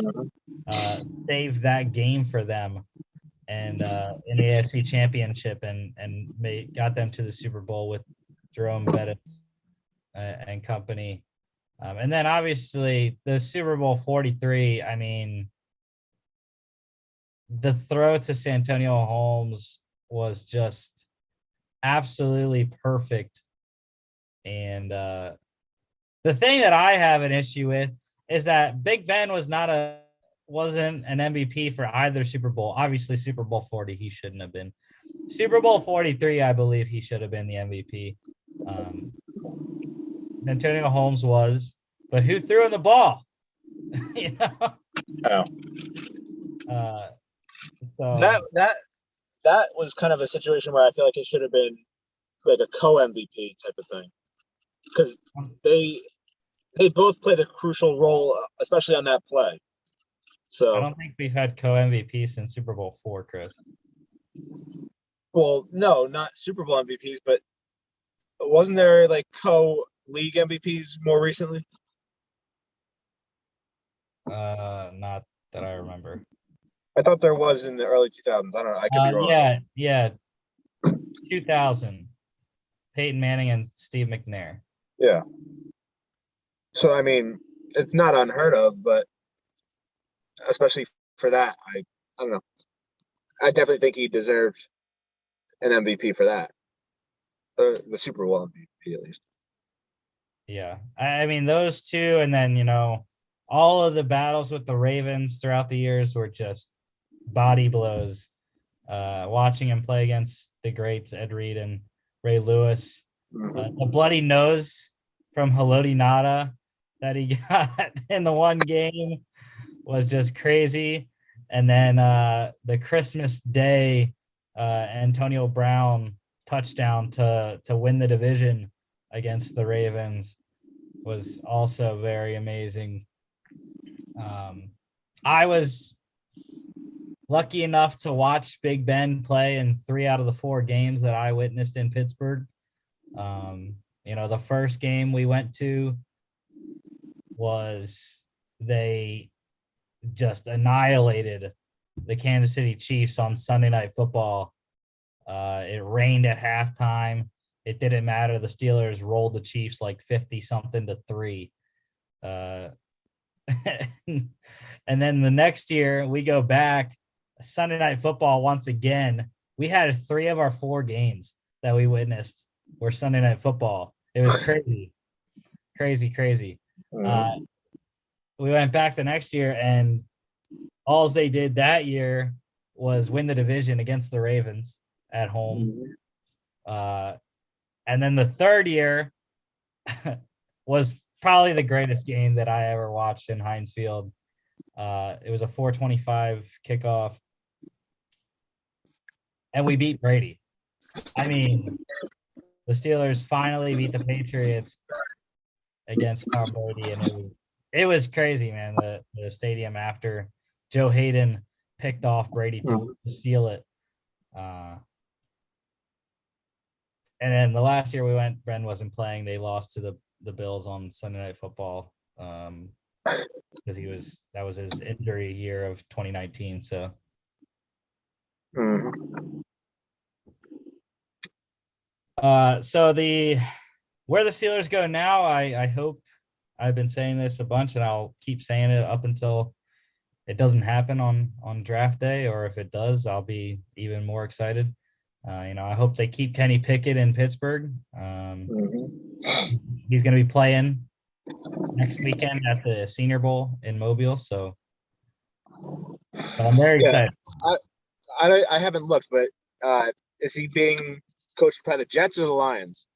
saved that game for them, and in the AFC Championship, and got them to the Super Bowl with Jerome Bettis and company. And then obviously the Super Bowl 43, I mean, the throw to Santonio Holmes was just absolutely perfect. And the thing that I have an issue with is that Big Ben wasn't an MVP for either Super Bowl. Obviously, Super Bowl 40, he shouldn't have been. Super Bowl 43, I believe he should have been the MVP. Antonio Holmes was, but who threw in the ball? Oh. So that was kind of a situation where I feel like it should have been like a co-MVP type of thing, because they both played a crucial role, especially on that play. So I don't think we've had co-MVP since Super Bowl 4, Chris. Well, no, not Super Bowl MVPs, but wasn't there like co-league MVPs more recently? Not that I remember. I thought there was in the early 2000s. I don't know. I could be wrong. Yeah. 2000. Peyton Manning and Steve McNair. Yeah. So, I mean, it's not unheard of, but especially for that, I don't know. I definitely think he deserved an MVP for that. The Super Bowl MVP, at least. Yeah. I mean, those two, and then, all of the battles with the Ravens throughout the years were just body blows. Watching him play against the greats, Ed Reed and Ray Lewis. The bloody nose from Haloti Ngata that he got in the one game was just crazy. And then the Christmas Day Antonio Brown touchdown to win the division against the Ravens was also very amazing. I was lucky enough to watch Big Ben play in 3 out of the 4 games that I witnessed in Pittsburgh. The first game we went to was they just annihilated the Kansas City Chiefs on Sunday Night Football. It rained at halftime. It didn't matter. The Steelers rolled the Chiefs like 50-something to 3. And then the next year we go back, Sunday Night Football once again. We had 3 of our 4 games that we witnessed were Sunday Night Football. It was crazy, crazy. We went back the next year, and all they did that year was win the division against the Ravens at home. And then the third year was probably the greatest game that I ever watched in Heinz Field. It was a 4:25 kickoff, and we beat Brady. I mean, the Steelers finally beat the Patriots against Tom Brady, and it was crazy, man. The stadium after Joe Hayden picked off Brady to steal it. And then the last year we went, Bren wasn't playing. They lost to the Bills on Sunday Night Football because that was his injury year of 2019. So. So where the Steelers go now, I hope, I've been saying this a bunch and I'll keep saying it up until it doesn't happen on draft day, or if it does, I'll be even more excited. I hope they keep Kenny Pickett in Pittsburgh. He's going to be playing next weekend at the Senior Bowl in Mobile, so I'm very excited. I haven't looked, but is he being coached by the Jets or the Lions?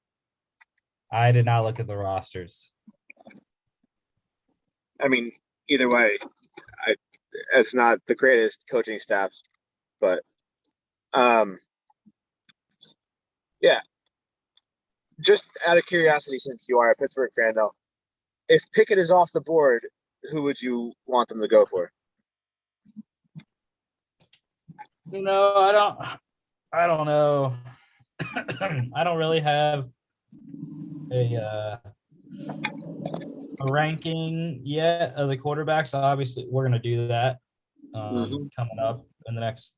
I did not look at the rosters. I mean, either way, it's not the greatest coaching staffs, but yeah. Just out of curiosity, since you are a Pittsburgh fan, though, if Pickett is off the board, who would you want them to go for? I don't know. I don't really have a ranking yet of the quarterbacks. Obviously, we're going to do that coming up in the next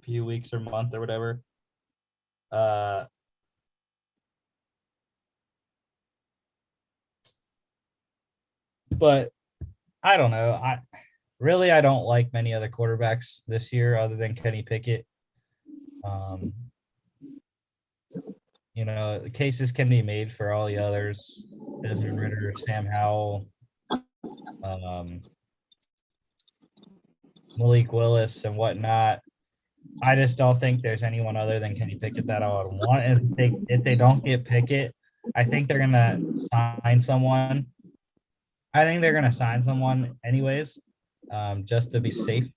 few weeks or month or whatever. But I don't know. I don't like many other quarterbacks this year other than Kenny Pickett. The cases can be made for all the others. Desmond Ridder, Sam Howell, Malik Willis, and whatnot. I just don't think there's anyone other than Kenny Pickett that I would want. And if they don't get Pickett, I think they're gonna sign someone. I think they're gonna sign someone anyways, just to be safe.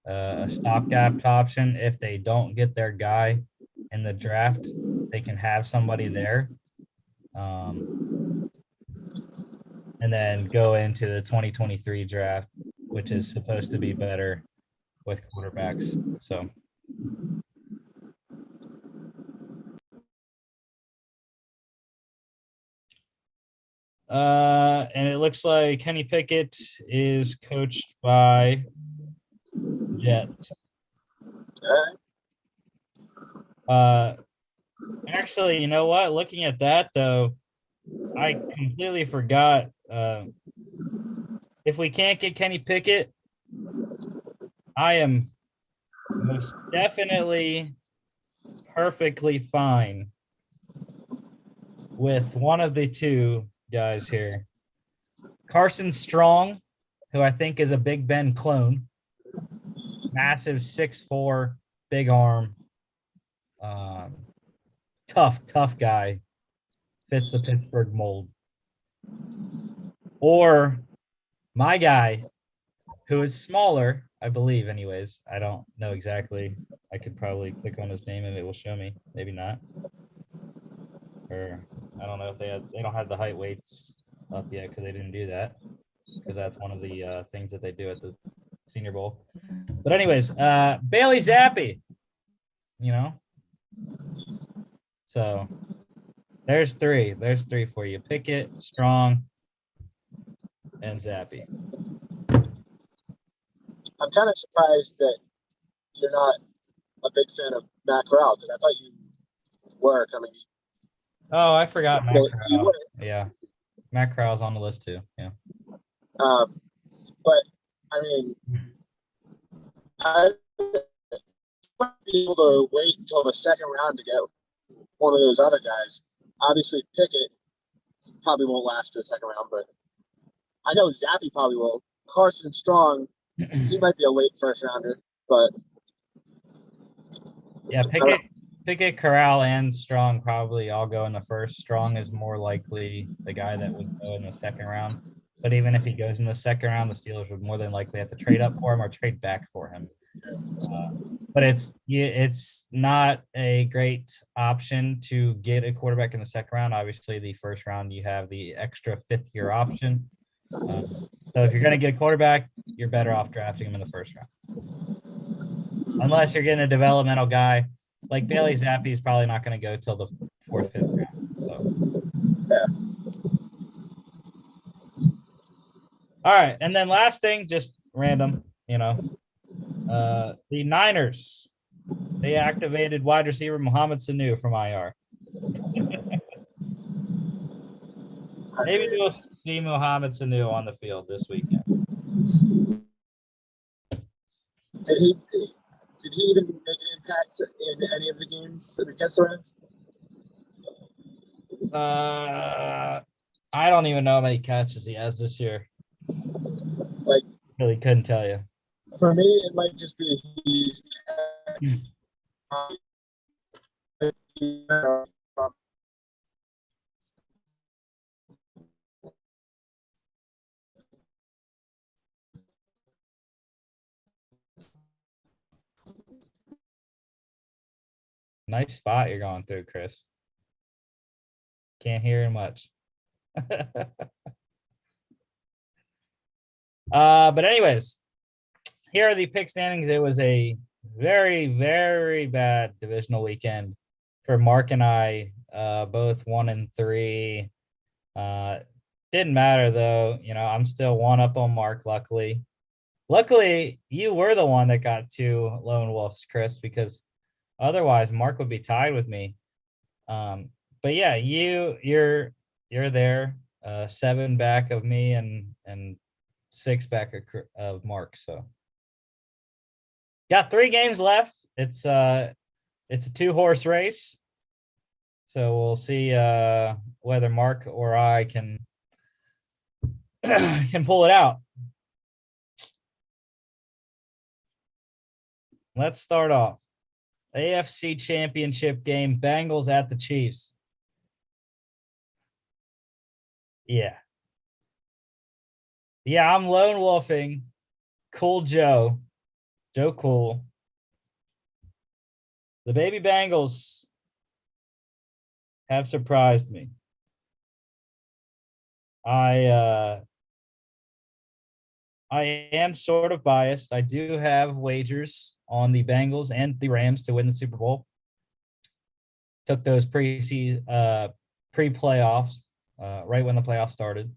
A stopgap option. If they don't get their guy in the draft, they can have somebody there, and then go into the 2023 draft, which is supposed to be better with quarterbacks. So. And it looks like Kenny Pickett is coached by Jets. Actually, you know what? Looking at that, though, I completely forgot. If we can't get Kenny Pickett, I am most definitely perfectly fine with one of the two guys here. Carson Strong, who I think is a Big Ben clone. Massive 6'4", big arm. Tough guy. Fits the Pittsburgh mold. Or my guy, who is smaller, I believe, anyways. I don't know exactly. I could probably click on his name and it will show me. Maybe not. Or I don't know if they don't have the height weights up yet because they didn't do that. Because that's one of the things that they do at the Senior Bowl. But anyways, Bailey Zappi, So there's three. There's three for you. Pickett, Strong, and Zappi. I'm kind of surprised that you're not a big fan of Matt Corral, because I thought you were coming. Oh, I forgot Matt Corral. Yeah. Matt Corral's on the list too. Yeah. But I mean, I might be able to wait until the second round to get one of those other guys. Obviously, Pickett probably won't last to the second round, but I know Zappy probably will. Carson Strong, he might be a late first rounder, but Yeah, Pickett, Corral, and Strong probably all go in the first. Strong is more likely the guy that would go in the second round. But even if he goes in the second round, the Steelers would more than likely have to trade up for him or trade back for him. But it's not a great option to get a quarterback in the second round. Obviously, the first round, you have the extra fifth-year option. So if you're going to get a quarterback, you're better off drafting him in the first round. Unless you're getting a developmental guy. Like Bailey Zappi is probably not going to go till the fourth, fifth round. So. yeah. All right. And then last thing, just random, the Niners, they activated wide receiver Mohamed Sanu from IR. Maybe we'll see Mohamed Sanu on the field this weekend. Did he even make an impact in any of the games against the Rams? I don't even know how many catches he has this year. Like, really couldn't tell you. For me, it might just be he's Nice spot you're going through, Chris. Can't hear much. But anyways, here are the pick standings. It was a very, very bad divisional weekend for Mark and I, both 1-3. Didn't matter though. I'm still one up on Mark, luckily. Luckily, you were the one that got 2 lone wolves, Chris, because otherwise Mark would be tied with me. But yeah, you're there, 7 back of me and 6 back of Mark. So got 3 games left. It's a 2-horse race. So we'll see whether Mark or I can pull it out. Let's start off. AFC Championship game, Bengals at the Chiefs. Yeah, I'm lone wolfing. Cool Joe Cool. The Baby Bengals have surprised me. I am sort of biased. I do have wagers on the Bengals and the Rams to win the Super Bowl. Took those pre-playoffs, right when the playoffs started.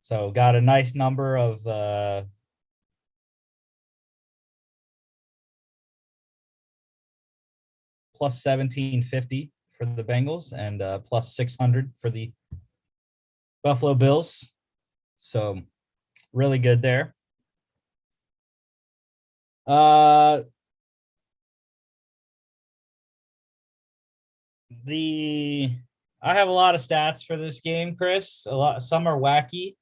So got a nice number of plus 1750 for the Bengals and plus 600 for the Buffalo Bills. So really good there. I have a lot of stats for this game, Chris. Some are wacky,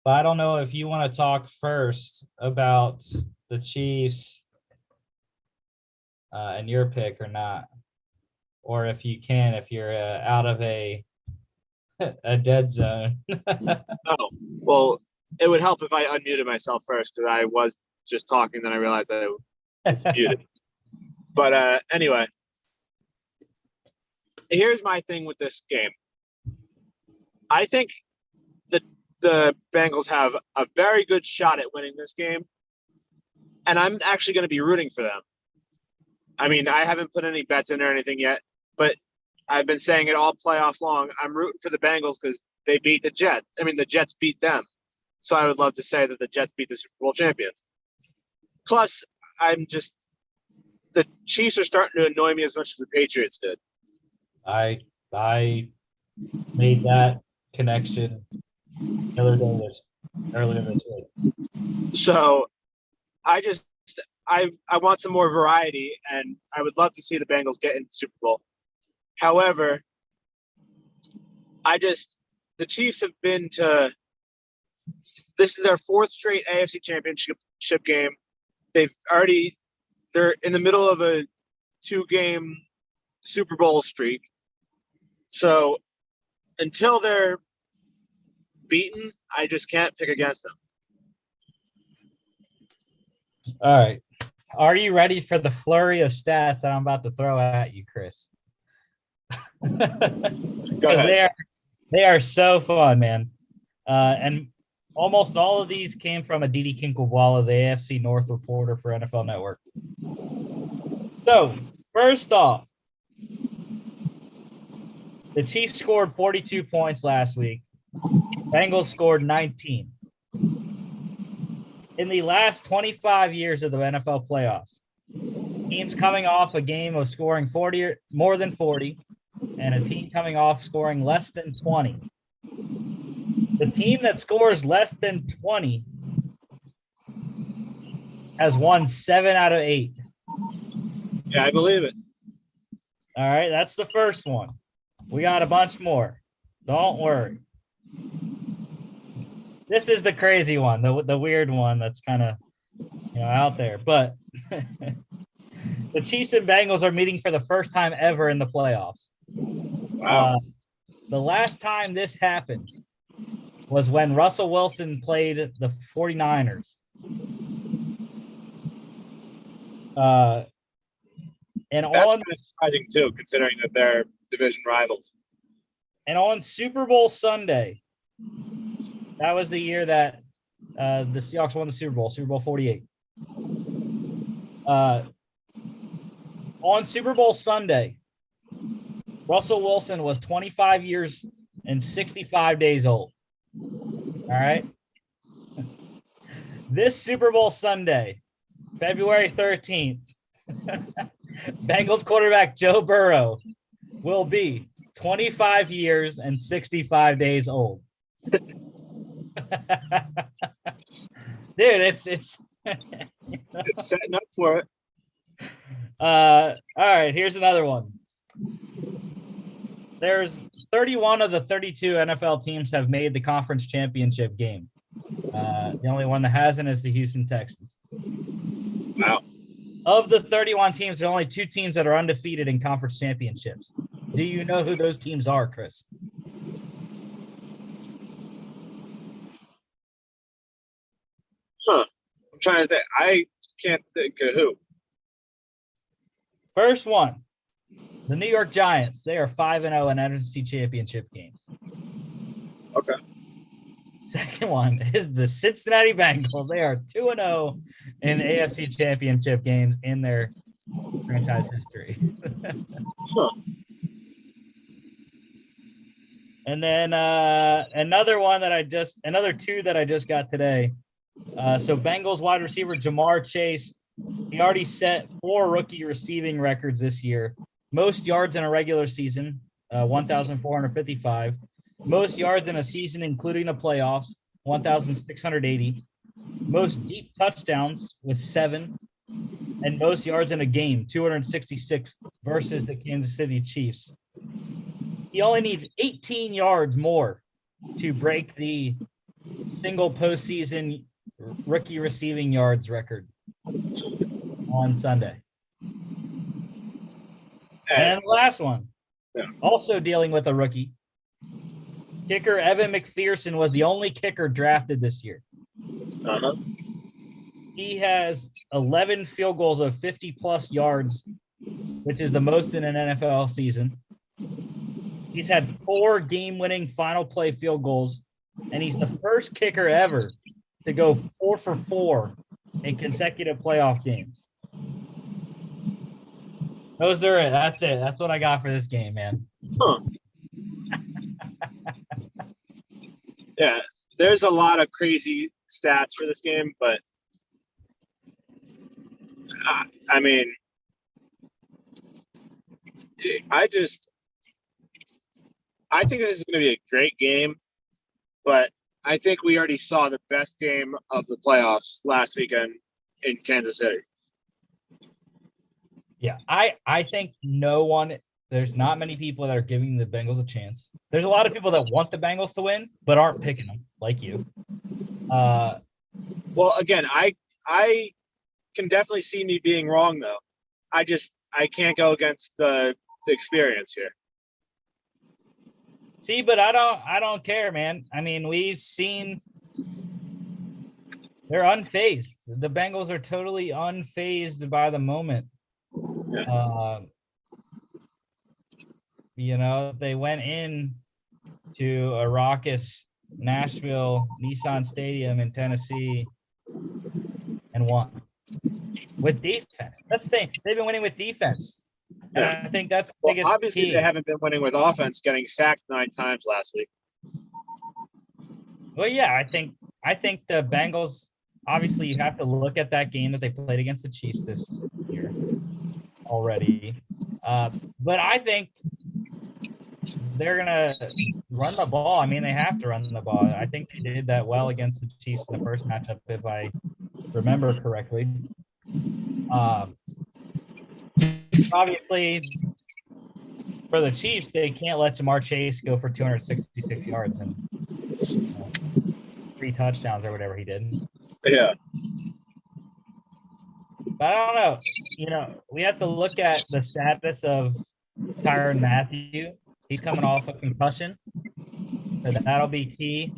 but I don't know if you want to talk first about the Chiefs and your pick or not, or if you can, if you're out of a dead zone. Oh, well, it would help if I unmuted myself first because I was just talking, then I realized that I was muted. But anyway, here's my thing with this game. I think the Bengals have a very good shot at winning this game, and I'm actually going to be rooting for them. I mean, I haven't put any bets in or anything yet, but I've been saying it all playoffs long. I'm rooting for the Bengals because they beat the Jets. I mean, the Jets beat them. So I would love to say that the Jets beat the Super Bowl champions. Plus, the Chiefs are starting to annoy me as much as the Patriots did. I made that connection earlier this week. So I want some more variety, and I would love to see the Bengals get into the Super Bowl. However, the Chiefs have been to this is their fourth straight AFC Championship game. They're in the middle of a 2-game Super Bowl streak. So until they're beaten, I just can't pick against them. All right. Are you ready for the flurry of stats that I'm about to throw at you, Chris? Go ahead. They are so fun, man. And almost all of these came from a Didi Kinkawala, the AFC North reporter for NFL Network. So, first off, the Chiefs scored 42 points last week. Bengals scored 19. In the last 25 years of the NFL playoffs, teams coming off a game of scoring 40 or more than 40, and a team coming off scoring less than 20. The team that scores less than 20 has won 7 out of 8. Yeah, I believe it. All right, that's the first one. We got a bunch more. Don't worry. This is the crazy one, the weird one that's kind of out there. But the Chiefs and Bengals are meeting for the first time ever in the playoffs. Wow. The last time this happened was when Russell Wilson played the 49ers. That's kind of surprising too, considering that they're division rivals. And on Super Bowl Sunday, that was the year that the Seahawks won the Super Bowl 48. On Super Bowl Sunday, Russell Wilson was 25 years and 65 days old. All right. This Super Bowl Sunday, February 13th, Bengals quarterback Joe Burrow will be 25 years and 65 days old. Dude, it's It's setting up for it. all right, here's another one. There's 31 of the 32 NFL teams have made the conference championship game. The only one that hasn't is the Houston Texans. Wow. Of the 31 teams, there are only 2 teams that are undefeated in conference championships. Do you know who those teams are, Chris? Huh. I'm trying to think. I can't think of who. First one, the New York Giants. They are 5-0 in NFC championship games. Okay. Second one is the Cincinnati Bengals. They are 2-0 in AFC championship games in their franchise history. Huh. And then another two that I just got today. So Bengals wide receiver Jamar Chase, he already set 4 rookie receiving records this year. Most yards in a regular season, 1,455. Most yards in a season, including the playoffs, 1,680. Most deep touchdowns with 7. And most yards in a game, 266 versus the Kansas City Chiefs. He only needs 18 yards more to break the single postseason rookie receiving yards record on Sunday. And the last one, also dealing with a rookie. Kicker Evan McPherson was the only kicker drafted this year. Uh-huh. He has 11 field goals of 50-plus yards, which is the most in an NFL season. He's had 4 game-winning final play field goals, and he's the first kicker ever to go 4 for 4 in consecutive playoff games. That's it. That's what I got for this game, man. Huh. Yeah, there's a lot of crazy stats for this game, but I mean, I think this is going to be a great game, but I think we already saw the best game of the playoffs last weekend in Kansas City. Yeah, I think no one there's not many people that are giving the Bengals a chance. There's a lot of people that want the Bengals to win, but aren't picking them, like you. Well, again, I can definitely see me being wrong though. I can't go against the experience here. See, but I don't care, man. I mean, we've seen they're unfazed. The Bengals are totally unfazed by the moment. Yeah. You know, they went in to a raucous Nashville Nissan Stadium in Tennessee and won with defense. That's the thing. They've been winning with defense. And Yeah. I think that's the Well, biggest obviously key. they haven't been winning with offense, getting sacked 9 times last week. Well, yeah, I think the Bengals, obviously you have to look at that game that they played against the Chiefs this year already. But I think they're going to run the ball. I mean, they have to run the ball. I think they did that well against the Chiefs in the first matchup, if I remember correctly. Obviously, for the Chiefs, they can't let Jamar Chase go for 266 yards and 3 touchdowns or whatever he did. Yeah. But I don't know. You know, we have to look at the status of Tyrann Mathieu. He's coming off a concussion, so that'll be key.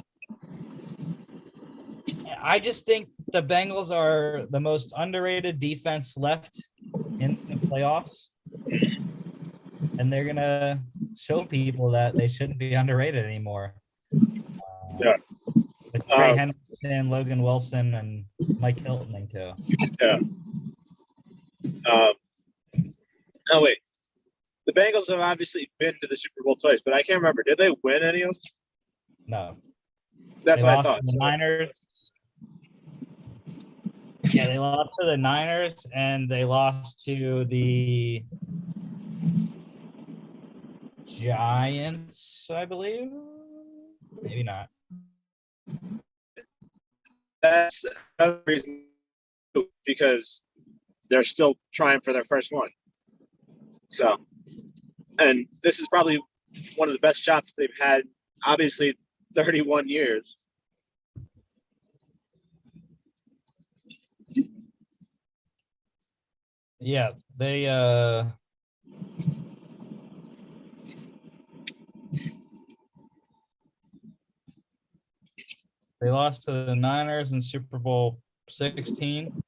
I just think the Bengals are the most underrated defense left in the playoffs, and they're gonna show people that they shouldn't be underrated anymore. Yeah. With Trey Henderson, Logan Wilson, and Mike Hilton too. Yeah. Oh wait, the Bengals have obviously been to the Super Bowl twice, but I can't remember. Did they win any of them? No. That's They what I lost thought. to the So, Niners. Yeah, they lost to the Niners and they lost to the Giants, I believe. Maybe not. that's another reason, because they're still trying for their first one. So, and this is probably one of the best shots they've had, obviously, 31 years. Yeah, they lost to the Niners in Super Bowl 16.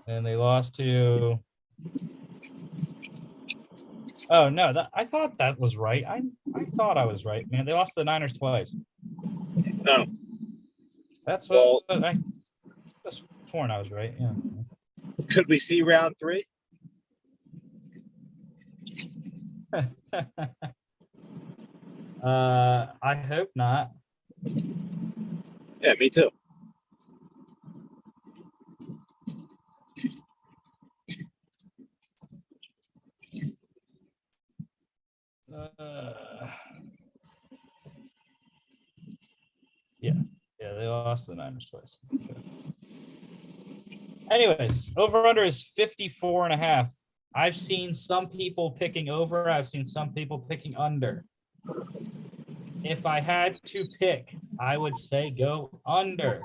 And they lost to Oh no, I thought that was right. I thought I was right, man. They lost to the Niners twice. No. That's Well, what I was sworn I was right. Yeah. could we see round 3? I hope not. Yeah, me too. Yeah, they lost to the Niners twice. Okay. Anyways, over under is 54.5. I've seen some people picking over. I've seen some people picking under. If I had to pick, I would say go under.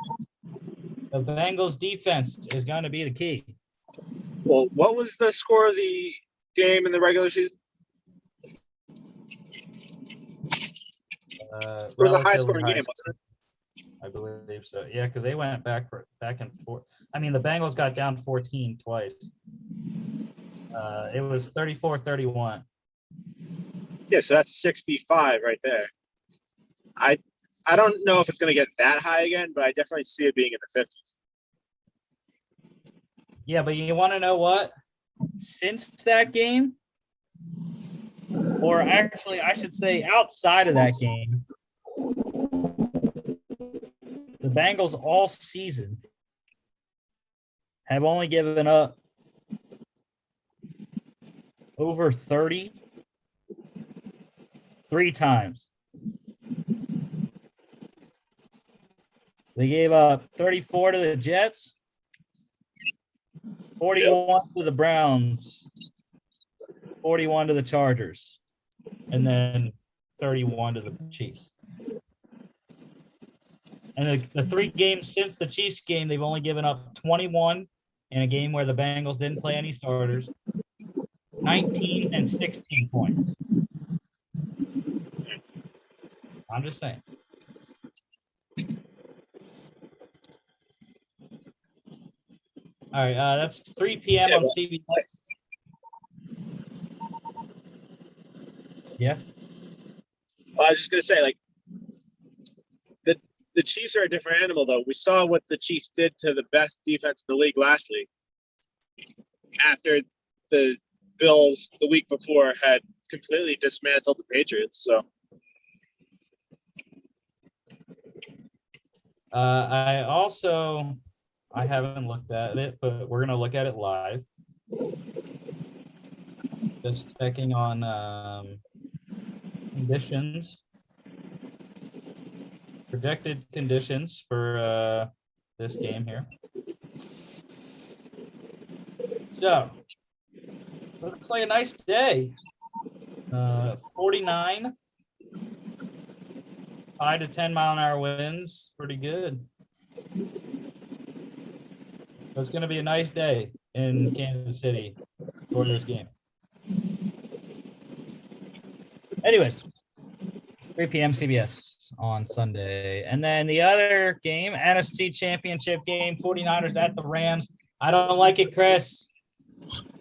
The Bengals defense is going to be the key. Well, what was the score of the game in the regular season? It was a high-scoring game, wasn't it? I believe so. Yeah, because they went back and forth. I mean, the Bengals got down 14 twice. It was 34-31. Yeah, so that's 65 right there. I don't know if it's going to get that high again, but I definitely see it being in the 50s. Yeah, but you want to know what? Since that game, or actually, I should say outside of that game, the Bengals all season have only given up over 30 3 times. They gave up 34 to the Jets, 41 to the Browns, 41 to the Chargers, and then 31 to the Chiefs. And the 3 games since the Chiefs game, they've only given up 21 in a game where the Bengals didn't play any starters, 19 and 16 points. I'm just saying. All right, that's 3 p.m. on CBS. Yeah. Well, I was just gonna say, like, the Chiefs are a different animal, though. We saw what the Chiefs did to the best defense in the league last week. After the Bills the week before had completely dismantled the Patriots, so. I haven't looked at it, but we're gonna look at it live. Just checking on conditions, projected conditions for this game here. So, looks like a nice day. 49, 5 to 10 mile an hour winds, pretty good. So it's going to be a nice day in Kansas City for this game. Anyways, 3 p.m. CBS on Sunday. And then the other game, NFC Championship game, 49ers at the Rams. I don't like it, Chris.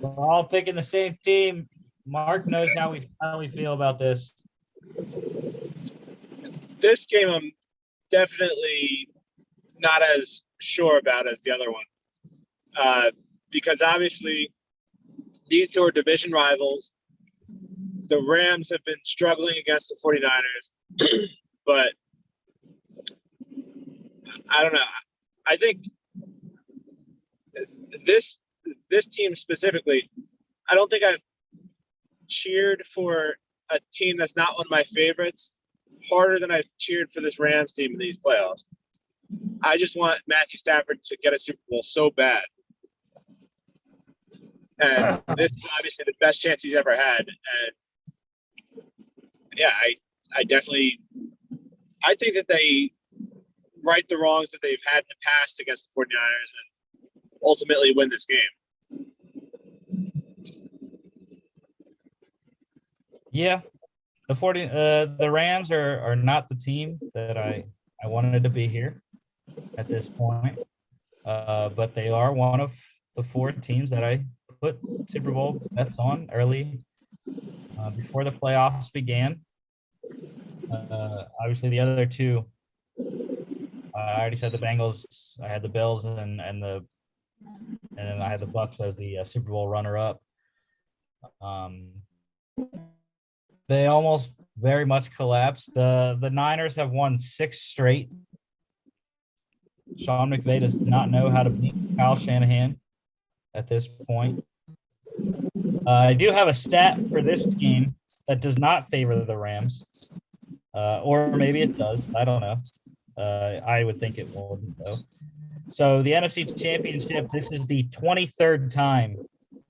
We're all picking the same team. Mark knows how we feel about this. This game I'm definitely not as sure about as the other one. Because obviously these two are division rivals. The Rams have been struggling against the 49ers, but I don't know. I think this team specifically, I don't think I've cheered for a team that's not one of my favorites harder than I've cheered for this Rams team in these playoffs. I just want Matthew Stafford to get a Super Bowl so bad. And this is obviously the best chance he's ever had. And yeah, I definitely think that they right the wrongs that they've had in the past against the 49ers and ultimately win this game. Yeah. The Rams are not the team that I wanted to be here at this point. But they are one of the 4 teams that I put Super Bowl bets on early before the playoffs began. Obviously, the other 2, I already said the Bengals. I had the Bills and then I had the Bucks as the Super Bowl runner-up. They almost very much collapsed. The Niners have won 6 straight. Sean McVay does not know how to beat Kyle Shanahan at this point. I do have a stat for this game that does not favor the Rams. Or maybe it does. I don't know. I would think it wouldn't, though. So the NFC Championship, this is the 23rd time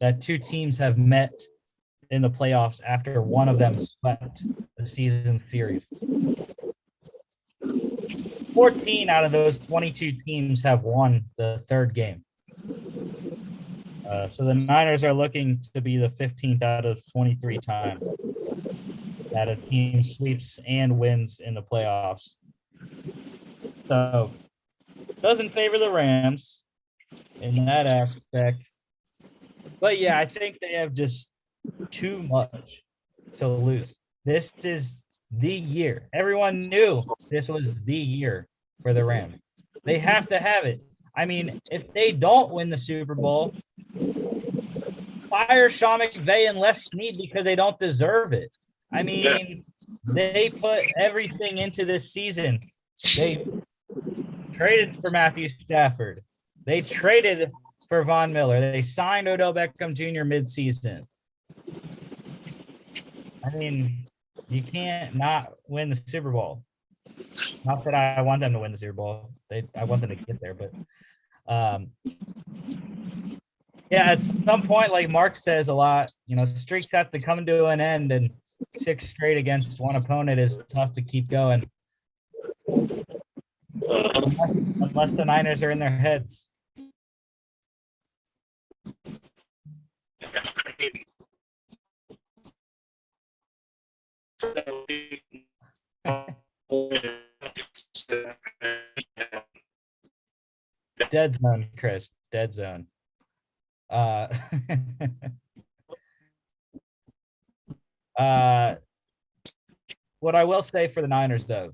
that 2 teams have met in the playoffs after one of them swept the season series. 14 out of those 22 teams have won the 3rd game. So the Niners are looking to be the 15th out of 23 times that a team sweeps and wins in the playoffs. So doesn't favor the Rams in that aspect. But yeah, I think they have just too much to lose. This is the year. Everyone knew this was the year for the Rams. They have to have it. I mean, if they don't win the Super Bowl, fire Sean McVay and Les Snead because they don't deserve it. I mean, they put everything into this season. They traded for Matthew Stafford. They traded for Von Miller. They signed Odell Beckham Jr. midseason. I mean, you can't not win the Super Bowl. Not that I want them to win the Super Bowl. I want them to get there, but Yeah, at some point, like Mark says a lot, streaks have to come to an end, and 6 straight against one opponent is tough to keep going. Unless the Niners are in their heads. Dead zone, Chris. Dead zone. What I will say for the Niners, though,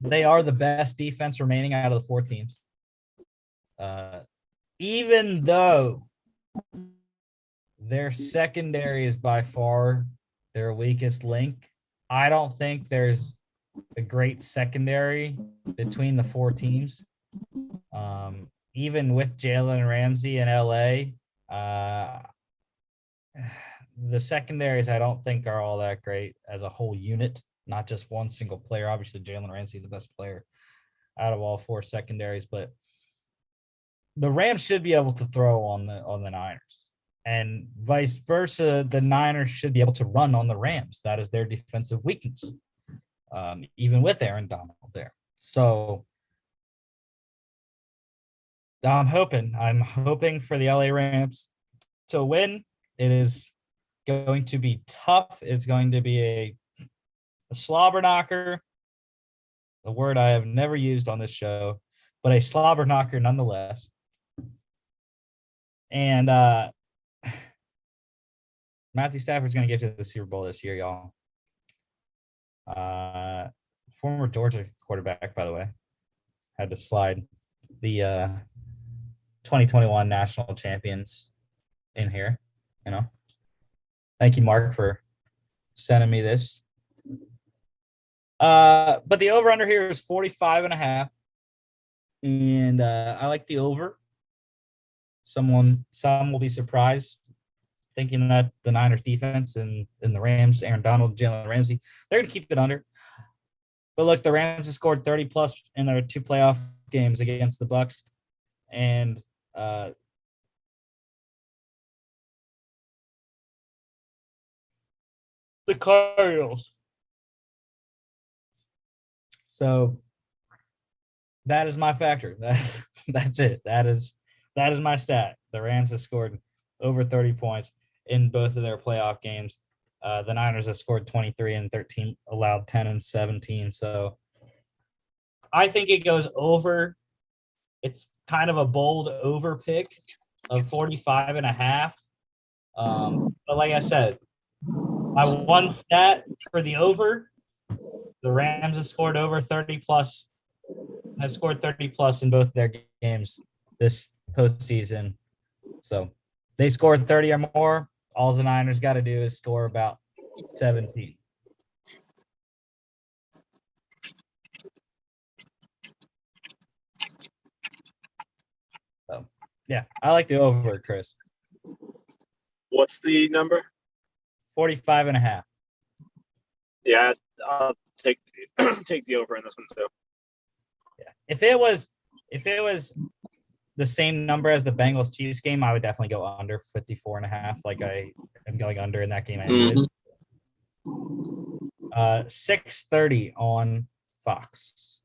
they are the best defense remaining out of the 4 teams. Even though their secondary is by far their weakest link, I don't think there's a great secondary between the 4 teams. Even with Jalen Ramsey in LA, the secondaries I don't think are all that great as a whole unit, not just one single player. Obviously, Jalen Ramsey, the best player out of all 4 secondaries, but the Rams should be able to throw on the Niners, and vice versa. The Niners should be able to run on the Rams. That is their defensive weakness, even with Aaron Donald there. So I'm hoping for the LA Rams to win. It is going to be tough. It's going to be a slobber knocker, a word I have never used on this show, but a slobber knocker nonetheless. And Matthew Stafford's going to get to the Super Bowl this year, y'all. Former Georgia quarterback, by the way, had to slide the 2021 national champions in here. Thank you, Mark, for sending me this. But the over-under here is 45.5. And I like the over. Some will be surprised thinking that the Niners defense and the Rams, Aaron Donald, Jalen Ramsey, they're going to keep it under. But look, the Rams have scored 30+ in their 2 playoff games against the Bucs. And the Cardinals. So that is my factor. That's it. That is my stat. The Rams have scored over 30 points in both of their playoff games. The Niners have scored 23 and 13, allowed 10 and 17. So I think it goes over. It's kind of a bold over pick of 45.5. But like I said, my one stat for the over, the Rams have scored over 30+. Have scored 30+ in both their games this postseason. So they scored 30 or more. All the Niners got to do is score about 17. So, yeah, I like the over, Chris. What's the number? 45.5. Yeah, I'll take the over in this one too. Yeah. If it was the same number as the Bengals Chiefs game, I would definitely go under 54.5. Like I am going under in that game anyways. 6:30 on Fox.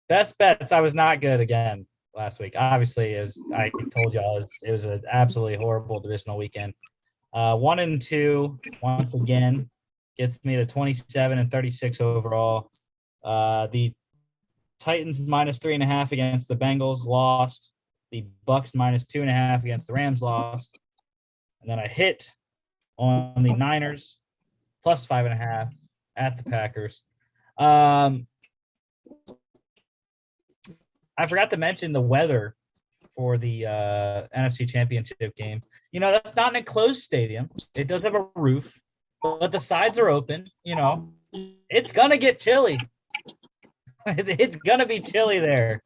Best bets. I was not good again last week. Obviously, I told y'all it was an absolutely horrible divisional weekend. 1 and 2 once again gets me to 27 and 36 overall. The Titans -3.5 against the Bengals lost. The Bucs -2.5 against the Rams lost. And then I hit on the Niners +5.5 at the Packers. I forgot to mention the weather for the NFC Championship game. That's not an enclosed stadium. It does have a roof, but the sides are open. It's going to get chilly. It's going to be chilly there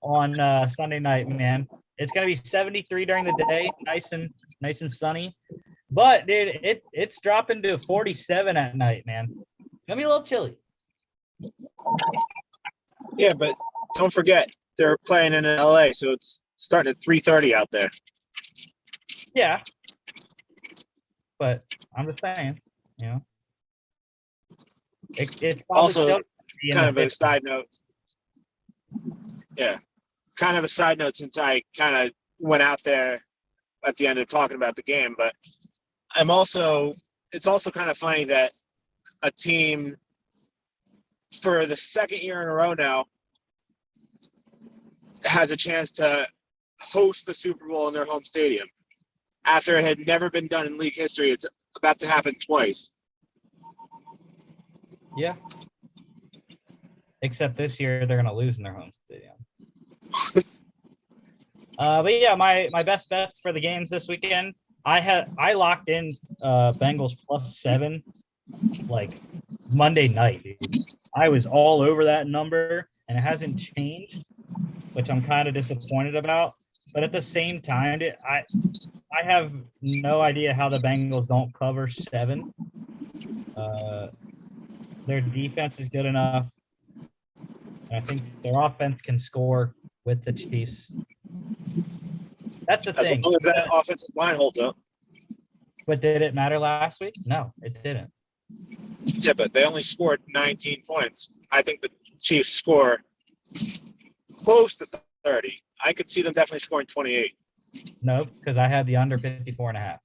on Sunday night, man. It's going to be 73 during the day, nice and sunny. But, dude, it's dropping to 47 at night, man. It's going to be a little chilly. Yeah, but don't forget they're playing in LA, so it's starting at 3:30 out there. Yeah. But I'm just saying, it's probably Also, still be in kind the of a 50s. side note. Yeah, kind of a side note since I kind of went out there at the end of talking about the game, but it's also kind of funny that a team for the second year in a row now has a chance to host the Super Bowl in their home stadium. After it had never been done in league history, it's about to happen twice. Yeah. Except this year they're going to lose in their home stadium. But yeah, my best bets for the games this weekend, I locked in Bengals +7 like Monday night, dude. I was all over that number, and it hasn't changed, which I'm kind of disappointed about. But at the same time, I have no idea how the Bengals don't cover 7. Their defense is good enough, and I think their offense can score with the Chiefs. That's the thing. As long as that offensive line holds up. But did it matter last week? No, it didn't. Yeah, but they only scored 19 points. I think the Chiefs score close to 30. I could see them definitely scoring 28. No, because I had the under 54.5.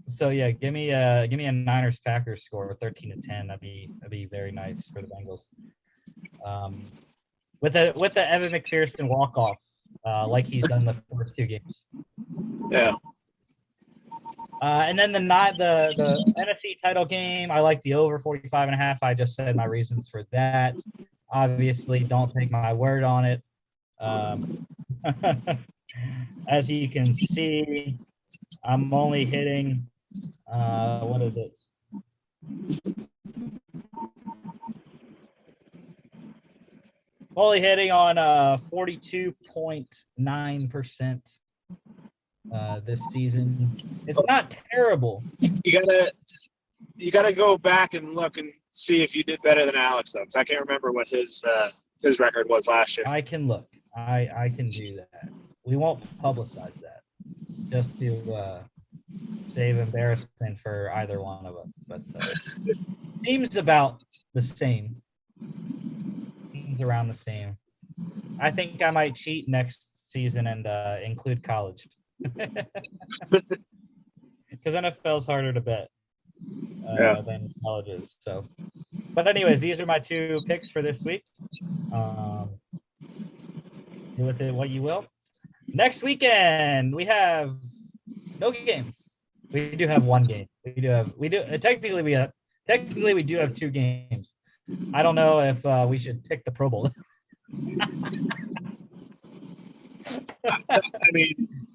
So yeah, give me a Niners Packers score with 13-10. That'd be very nice for the Bengals. With the Evan McPherson walk off, like he's done the first 2 games. Yeah. And then the NFC title game, I like the over 45.5. I just said my reasons for that. Obviously, don't take my word on it. As you can see, I'm only hitting, what is it? Only hitting on 42.9% this season. It's not terrible. You gotta go back and look and see if you did better than Alex though, because I can't remember what his record was last year. I can look. I can do that. We won't publicize that, just to save embarrassment for either one of us. But seems about the same. Seems around the same. I think I might cheat next season and include college. Because NFL's harder to bet than colleges. So, but anyways, these are my 2 picks for this week. Do with it what you will. Next weekend we have no games. We do have 1 game. Technically we do have 2 games. I don't know if we should pick the Pro Bowl. I mean,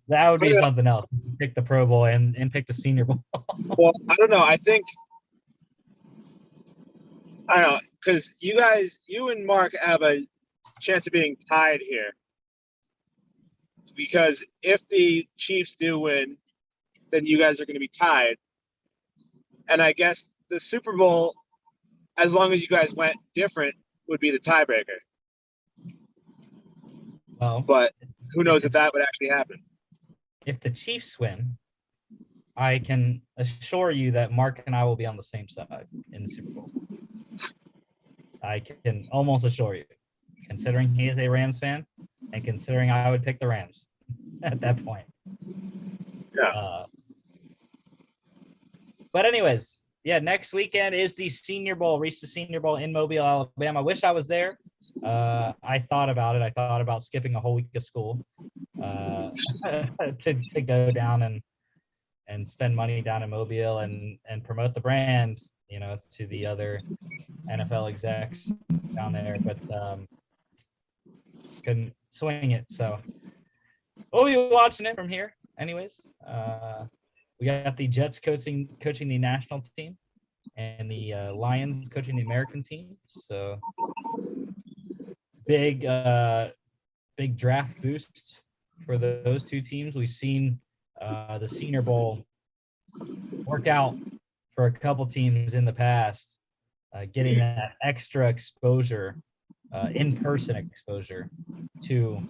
that would be something else. Pick the Pro Bowl and pick the Senior Bowl. well, I don't know. I don't know, because you and Mark have a chance of being tied here. Because if the Chiefs do win, then you guys are going to be tied. And I guess the Super Bowl, as long as you guys went different, would be the tiebreaker. Well, but who knows if that would actually happen. If the Chiefs win, I can assure you that Mark and I will be on the same side in the Super Bowl. I can almost assure you, considering he is a Rams fan and considering I would pick the Rams at that point. Yeah. But anyways, yeah, next weekend is the Senior Bowl, Reese's Senior Bowl in Mobile, Alabama. I wish I was there. I thought about it. I thought about skipping a whole week of school to go down and spend money down in Mobile and promote the brand, to the other NFL execs down there, but couldn't swing it. So we'll be watching it from here. Anyways, we got the Jets coaching the national team and the Lions coaching the American team. So big draft boost for those 2 teams. We've seen the Senior Bowl work out for a couple teams in the past, getting that extra exposure, in-person exposure to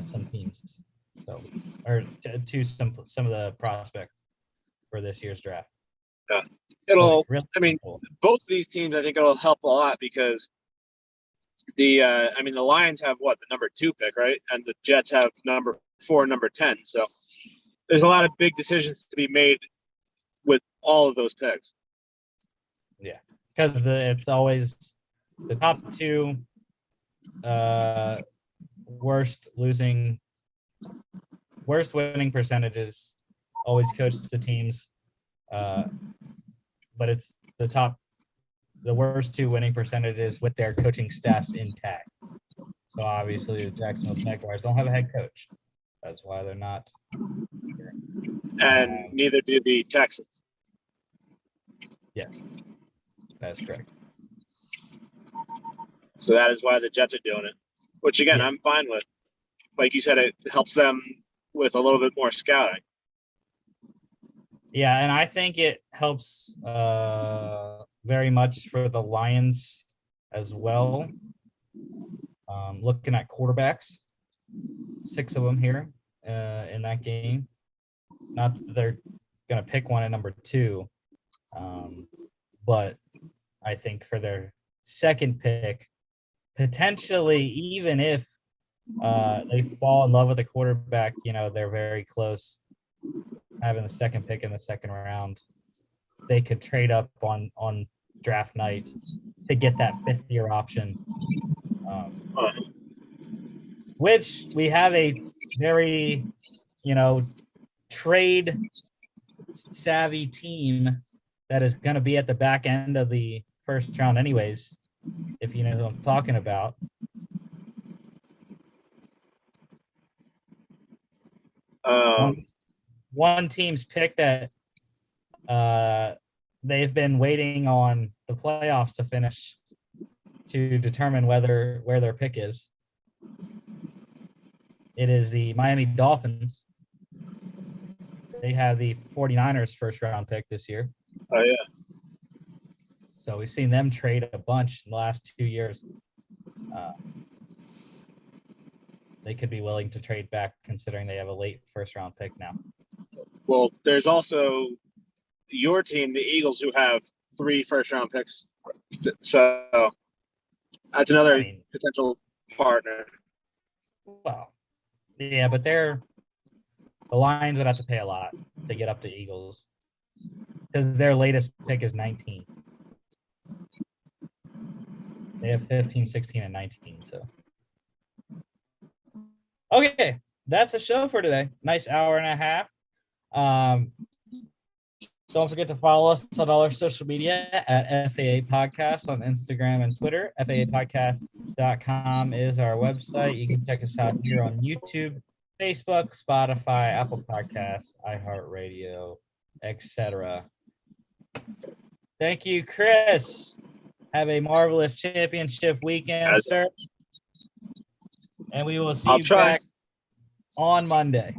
some teams. So, or to some of the prospects for this year's draft. Yeah. It'll. Really I mean, cool. both of these teams, I think it'll help a lot because the Lions have the number 2 pick, right? And the Jets have number 4, number 10. So there's a lot of big decisions to be made with all of those picks. Yeah, because it's always the top 2 worst winning percentages always coach the teams, but it's the worst 2 winning percentages with their coaching staffs intact. So obviously the Jacksonville Jaguars don't have a head coach. That's why they're not here. And neither do the Texans. Yes, that's correct. So that is why the Jets are doing it, which again, I'm fine with. Like you said, it helps them with a little bit more scouting. Yeah, and I think it helps very much for the Lions as well. Looking at quarterbacks, 6 of them here in that game. Not that they're going to pick one at number 2, but I think for their second pick, potentially even if they fall in love with a quarterback, they're very close having the second pick in the second round. They could trade up on draft night to get that 5th-year option, which we have a very, trade savvy team that is going to be at the back end of the first round anyways, if you know who I'm talking about. One team's pick that they've been waiting on the playoffs to finish to determine where their pick is. It is the Miami Dolphins. They have the 49ers first round pick this year. Oh, yeah. So we've seen them trade a bunch in the last 2 years. They could be willing to trade back considering they have a late first round pick now. Well, there's also your team, the Eagles, who have 3 first round picks. So that's another potential partner. Well, yeah, but the Lions would have to pay a lot to get up to Eagles because their latest pick is 19. They have 15, 16, and 19. So, okay, that's the show for today. Nice hour and a half. Don't forget to follow us on all our social media at FAA Podcast on Instagram and Twitter. FAApodcast.com is our website. You can check us out here on YouTube, Facebook, Spotify, Apple Podcasts, iHeartRadio, etc. Thank you, Chris. Have a marvelous championship weekend, sir. And we will see you back on Monday.